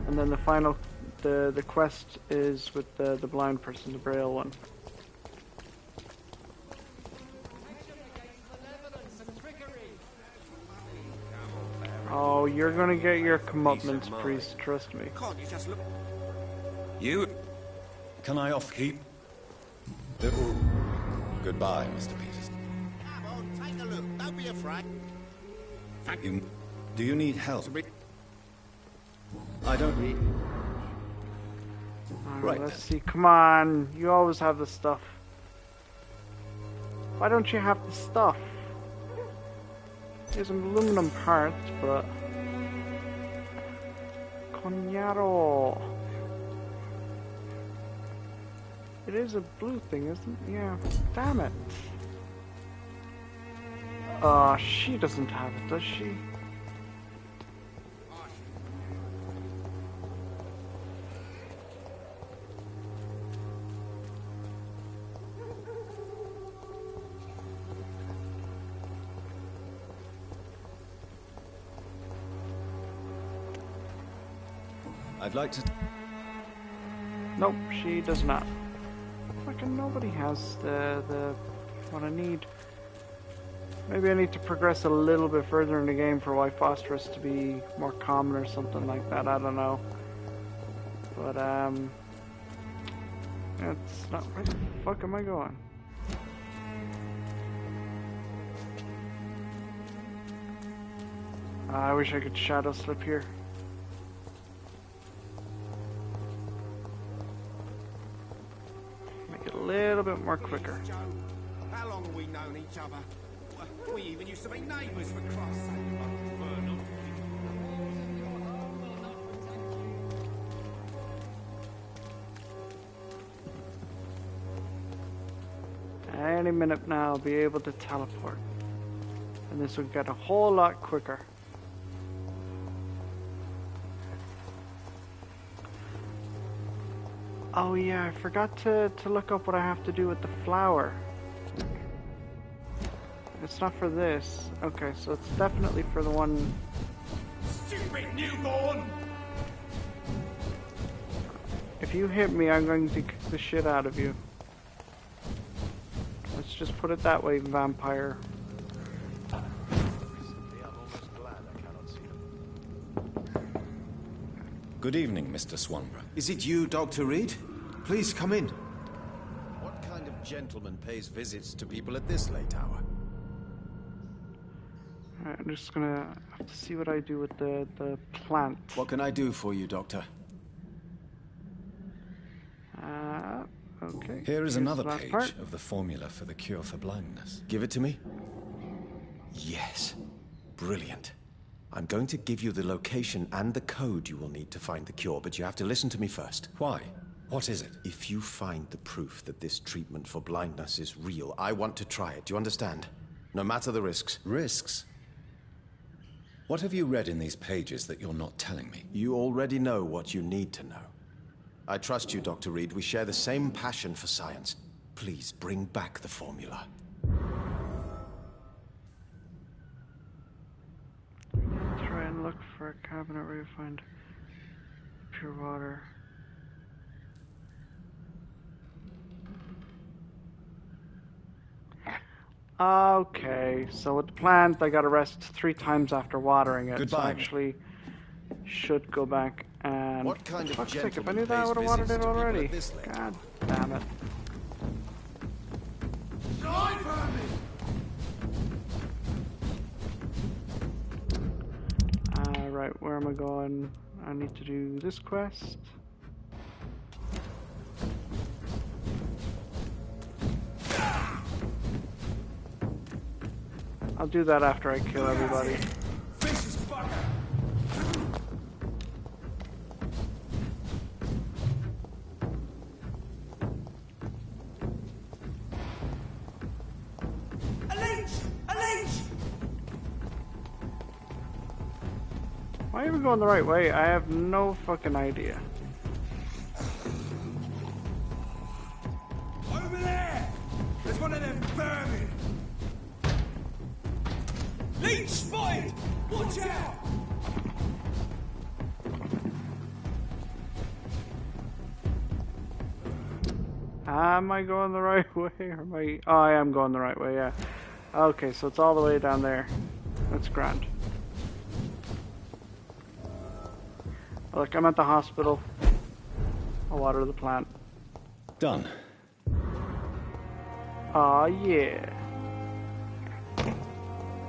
And then the final, the quest is with the blind person, the Braille one. Oh, you're gonna get your comeuppance, priest, trust me. Can't you just look? You? Can I off-keep? Goodbye, Mr. Peterson. Come on, take a look. Don't be afraid. Thank you. Do you need help? I don't need... Right, let's see. Come on. You always have the stuff. Why don't you have the stuff? There's aluminum parts, but... Cognaro. It is a blue thing, isn't it? Yeah. Damn it. She doesn't have it, does she? I'd like to... Nope, she does not. Fucking nobody has the what I need. Maybe I need to progress a little bit further in the game for White Phosphorus to be more common or something like that. I don't know. But it's not. Where the fuck am I going? I wish I could shadow slip here. Make it a little bit more quicker. How long have we known each other? We even used to be neighbours, for Christ's sake. Any minute now I'll be able to teleport. And this will get a whole lot quicker. Oh yeah, I forgot to look up what I have to do with the flower. It's not for this. Okay, so it's definitely for the one... Stupid newborn! If you hit me, I'm going to kick the shit out of you. Let's just put it that way, vampire. Good evening, Mr. Swanborough. Is it you, Dr. Reed? Please come in. What kind of gentleman pays visits to people at this late hour? Alright, I'm just gonna have to see what I do with the plant. What can I do for you, Doctor? Okay. Here is another the last page part. of the formula for the cure for blindness. Give it to me. Yes. Brilliant. I'm going to give you the location and the code you will need to find the cure, but you have to listen to me first. Why? What is it? If you find the proof that this treatment for blindness is real, I want to try it. Do you understand? No matter the risks. Risks? What have you read in these pages that you're not telling me? You already know what you need to know. I trust you, Dr. Reed. We share the same passion for science. Please bring back the formula. Try and look for a cabinet where you find pure water. Okay, so with the plant, I gotta rest 3 times after watering it. Goodbye. So I actually should go back and... What kind of fuck's sake, if I gentleman knew that, I pays would have watered visits it to people already. at this late? God damn it. Right, where am I going? I need to do this quest. I'll do that after I kill everybody. Am I even going the right way? I have no fucking idea. Over there! There's one of them vermin! Leech spotted! Watch out! Am I going the right way? Or am I... Oh, I am going the right way, yeah. Okay, so it's all the way down there. That's grand. Look, I'm at the hospital. I'll water the plant. Done. Aw, yeah. Kind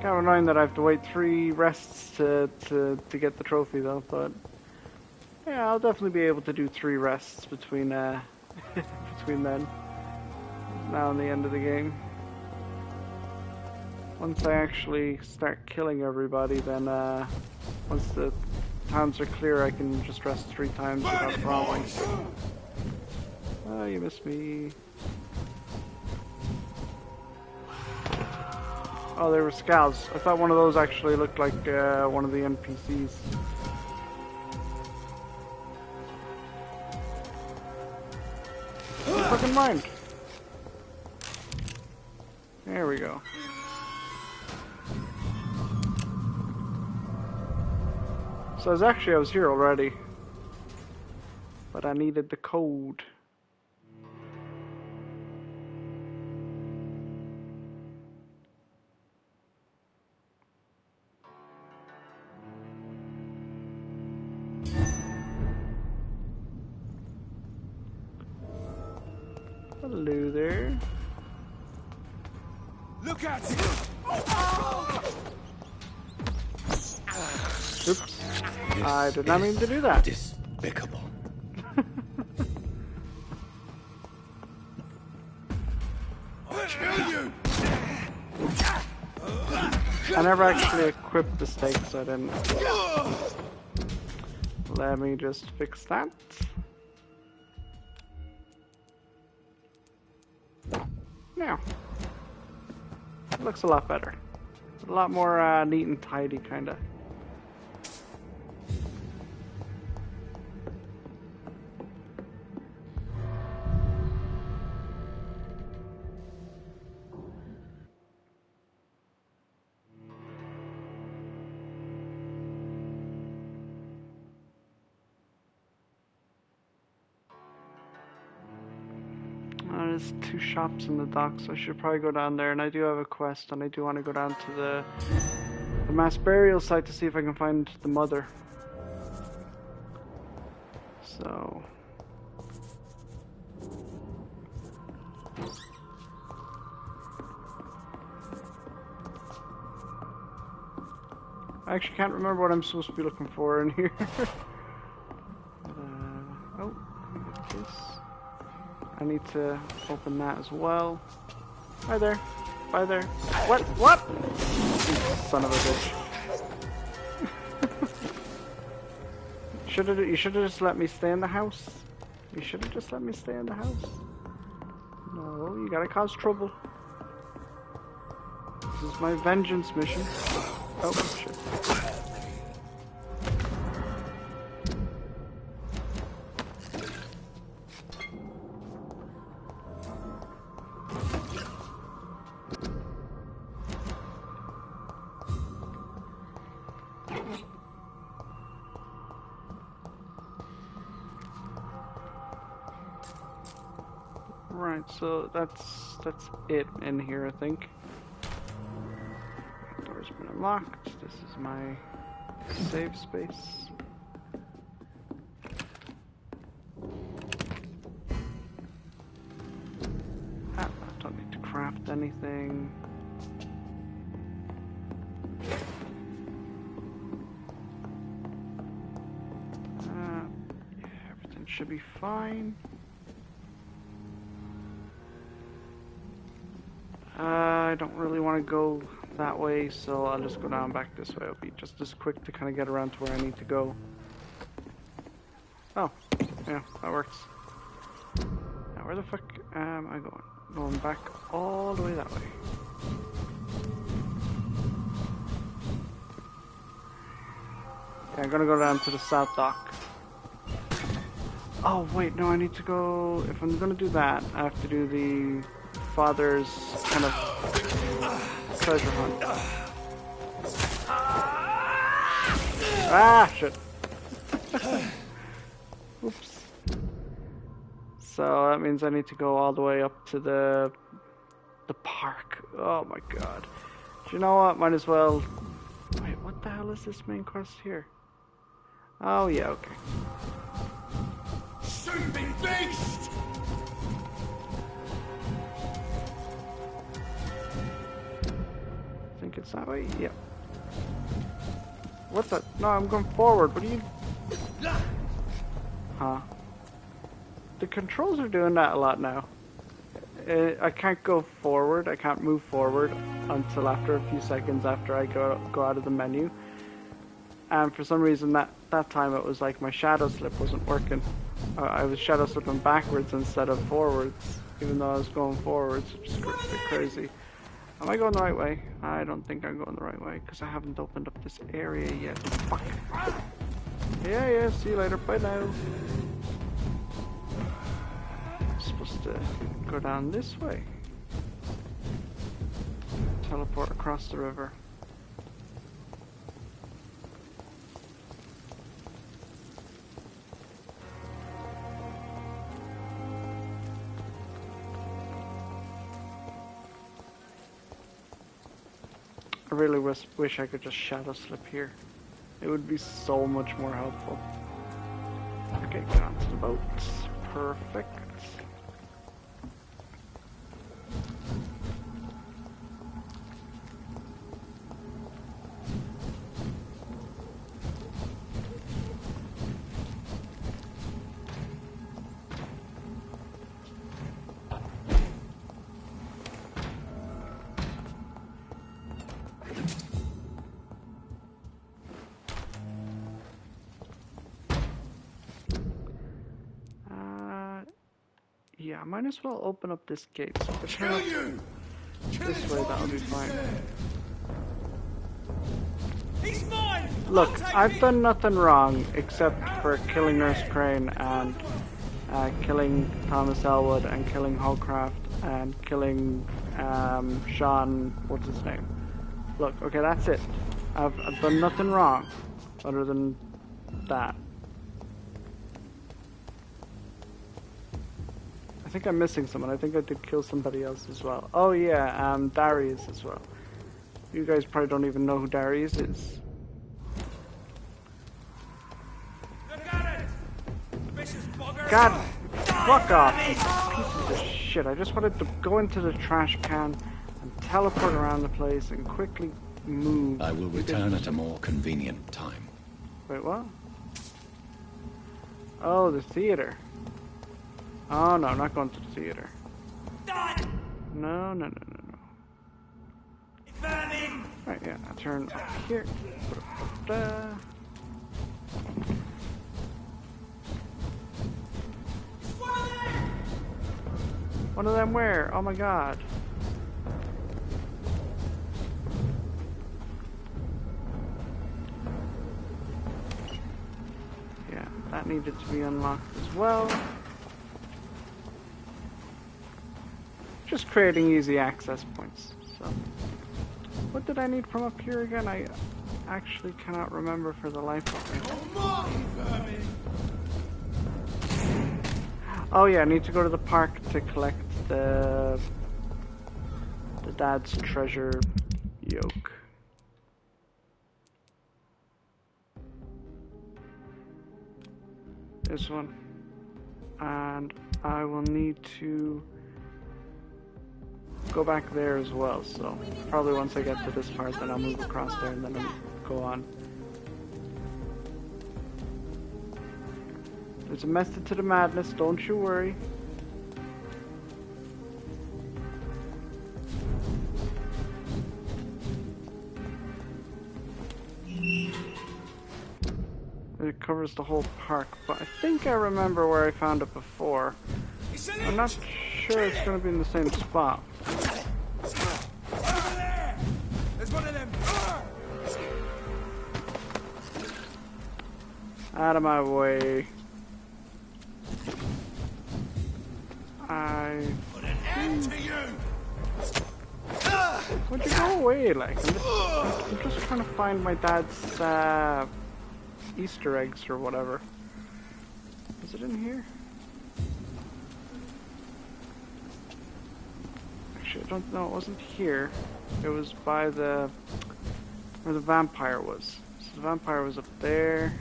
of annoying that I have to wait 3 rests to get the trophy though, but yeah, I'll definitely be able to do 3 rests between between then. Now and the end of the game. Once I actually start killing everybody, then once the towns are clear, I can just rest 3 times without a problem. Oh, you missed me. Oh, they were scouts. I thought one of those actually looked like one of the NPCs. Never fucking mind. There we go. So I was here already. But I needed the code. Hello there. Look at it! Oops. I did not mean to do that. Despicable. I'll kill you! I never actually equipped the stake, so I didn't. Let me just fix that. Now, it looks a lot better. A lot more neat and tidy, kind of. There's 2 shops in the docks, so I should probably go down there. And I do have a quest, and I do want to go down to the mass burial site to see if I can find the mother. So I actually can't remember what I'm supposed to be looking for in here. Oh, this. I need to open that as well. Hi there. Bye there. What? What? You son of a bitch. You should have just let me stay in the house. You should have just let me stay in the house. No, you gotta cause trouble. This is my vengeance mission. Oh, shit. Right, so that's it in here, I think. Door's been unlocked. This is my save space. I don't need to craft anything. Yeah, everything should be fine. I don't really want to go that way, so I'll just go down back this way. It'll be just as quick to kind of get around to where I need to go. Oh, yeah, that works. Now, where the fuck am I going? Going back all the way that way. Okay, I'm gonna go down to the south dock. Oh, wait, no, I need to go... If I'm gonna do that, I have to do the father's kind of treasure hunt. Ah, shit. Oops. So that means I need to go all the way up to the park. Oh my god. Do you know what? Might as well... Wait, what the hell is this main quest here? Oh yeah, okay. Shooting beast! I think it's that way? Yep. What the? No, I'm going forward. What are you... Huh. The controls are doing that a lot now. I can't go forward. I can't move forward until after a few seconds after I go out of the menu. And for some reason that time it was like my shadow slip wasn't working. I was shadow slipping backwards instead of forwards, even though I was going forwards, which is a bit crazy. Am I going the right way? I don't think I'm going the right way, because I haven't opened up this area yet. Fuck. Yeah, see you later. Bye now. I'm supposed to go down this way. Teleport across the river. I really wish I could just shadow slip here. It would be so much more helpful. Okay, get onto the boats. Perfect. Yeah, I might as well open up this gate. So if I turn it this way, that'll be fine. He's mine! Look, I've done nothing wrong except for killing Nurse Crane and killing Thomas Elwood and killing Holcraft and killing Sean, what's his name? Look, okay, that's it. I've done nothing wrong other than that. I think I'm missing someone. I think I did kill somebody else as well. Oh yeah, Darius as well. You guys probably don't even know who Darius is. God, fuck off, you pieces of shit. I just wanted to go into the trash can and teleport around the place and quickly move. I will return at a more convenient time. Wait, what? Oh, the theater. Oh no, I'm not going to the theater. No. Right, yeah, I'll turn up here. One of them where? Oh my god. Yeah, that needed to be unlocked as well. Just creating easy access points. So, what did I need from up here again? I actually cannot remember for the life of me. Oh yeah, I need to go to the park to collect the dad's treasure yoke. This one. And I will need to go back there as well, so probably once I get to this part then I'll move across there and then I'll go on. There's a method to the madness, don't you worry. It covers the whole park, but I think I remember where I found it before. I'm not sure it's going to be in the same spot. There's one of them. Out of my way. Would you go away, like? I'm just trying to find my dad's Easter eggs or whatever. Is it in here? Actually, I don't know. It wasn't here. It was by the where the vampire was. So the vampire was up there,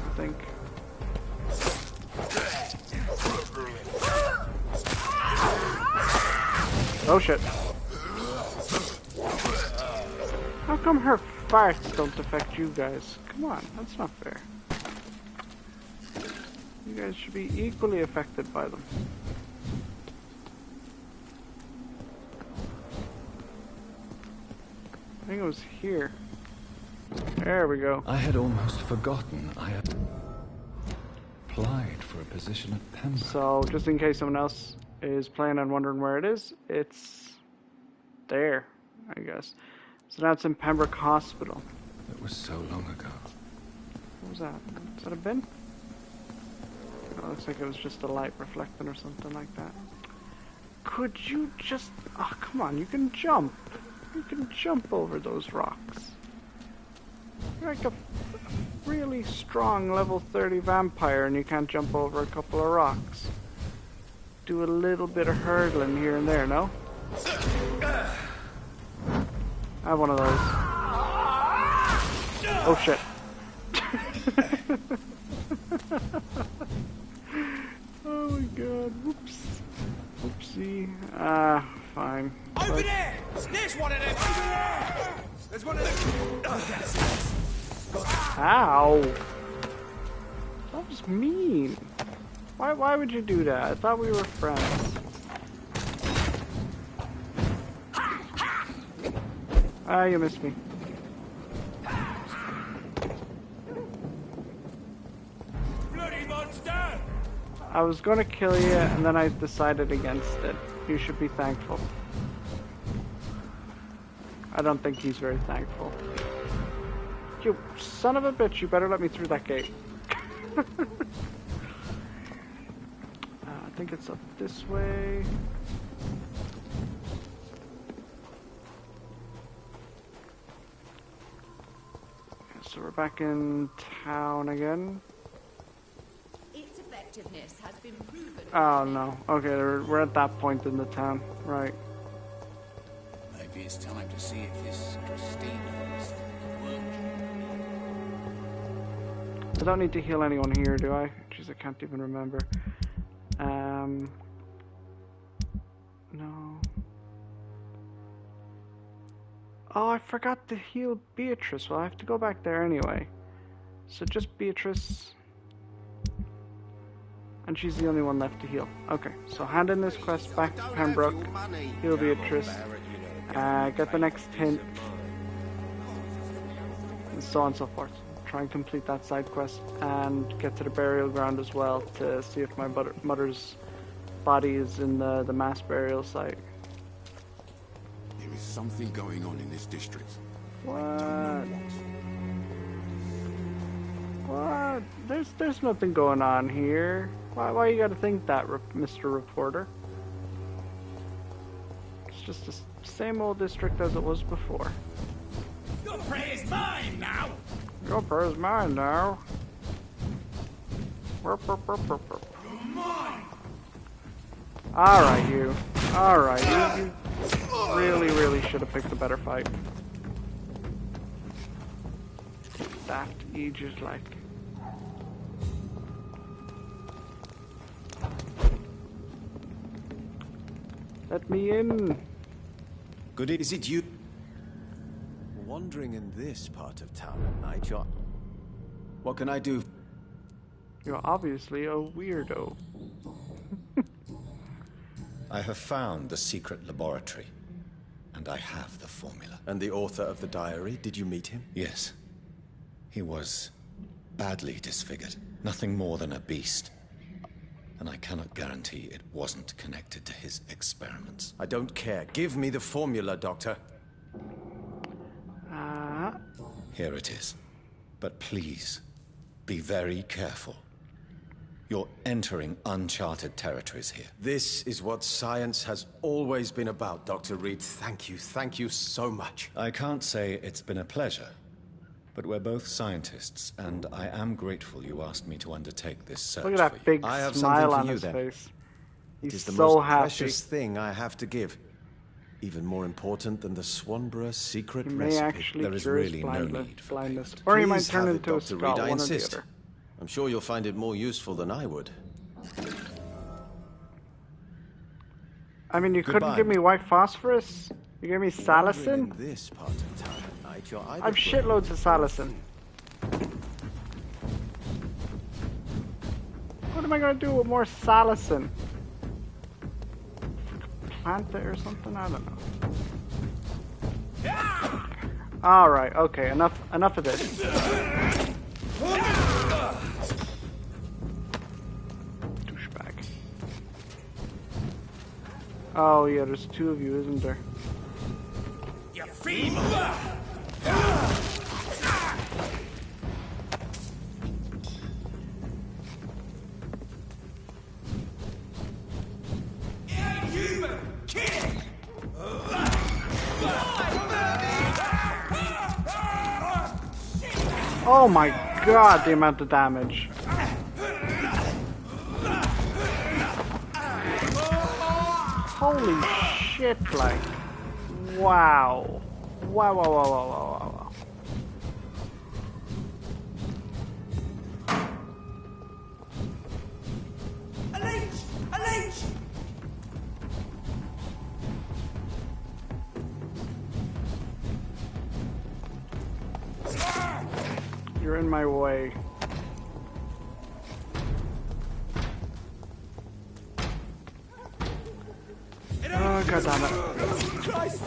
I think. Oh shit. How come her farts don't affect you guys? Come on, that's not fair. You guys should be equally affected by them. I think it was here. There we go. I had almost forgotten I had applied for a position at Pembroke. So, just in case someone else is playing and wondering where it is, it's there, I guess. So now it's in Pembroke Hospital. It was so long ago. What was that? Is that a bin? Oh, looks like it was just a light reflecting or something like that. Could you just... Oh, come on, you can jump. You can jump over those rocks. You're like a really strong level 30 vampire and you can't jump over a couple of rocks. Do a little bit of hurdling here and there, no? I have one of those. Oh shit. Oh my god. Whoops. Oopsie. Fine. Over there! There's one of them! Over there! There's one of them! Ow! That was mean. Why would you do that? I thought we were friends. Ah, you missed me. Bloody monster! I was gonna kill you, and then I decided against it. You should be thankful. I don't think he's very thankful. You son of a bitch, you better let me through that gate. I think it's up this way. So we're back in town again. Its effectiveness has been proven. Oh no. Okay, we're at that point in the town. Right. Maybe it's time to see if this Christina is working. I don't need to heal anyone here, do I? Jeez, I can't even remember. No. Oh, I forgot to heal Beatrice. Well, I have to go back there anyway. So just Beatrice. And she's the only one left to heal. Okay, so hand in this quest back to Pembroke. Heal Beatrice. Get the next hint. And so on and so forth. Try and complete that side quest. And get to the burial ground as well to see if my mother's body is in the mass burial site. There is something going on in this district. What? I don't know what. What? There's nothing going on here. Why you gotta think that, Mr. Reporter? It's just the same old district as it was before. Your prey is mine now! Your prey is mine now. Alright, you. Alright, you really should have picked a better fight. Daft ages like. Let me in. Good. Is it you? Wandering in this part of town at night, you're... What can I do? You're obviously a weirdo. I have found the secret laboratory, and I have the formula. And the author of the diary, did you meet him? Yes. He was badly disfigured. Nothing more than a beast. And I cannot guarantee it wasn't connected to his experiments. I don't care. Give me the formula, Doctor. Here it is. But please, be very careful. You're entering uncharted territories here. This is what science has always been about, Dr. Reed. Thank you so much. I can't say it's been a pleasure, but we're both scientists, and I am grateful you asked me to undertake this search. Look at that big smile on his face. He's the so most happy. precious thing I have to give. Even more important than the Swanborough secret He may recipe. actually There is cure his really no need for blindness. Or he might Please turn have it, into a Dr. skull, Reed, I one or the insist. other. I'm sure you'll find it more useful than I would. I mean, you couldn't Goodbye. give me white phosphorus? You gave me salicin? In this part of town at night, you're either I've shitloads of salicin. What am I gonna do with more salicin? Plant it or something? I don't know. Alright, okay, enough of this. Douchebag. Oh yeah, there's two of you, isn't there? You feeble! Oh my god, the amount of damage. Holy shit, like, wow. Wow, wow, wow, wow, wow, wow, wow. A leech! A leech! You're in my way. Oh, god damn it. Christ!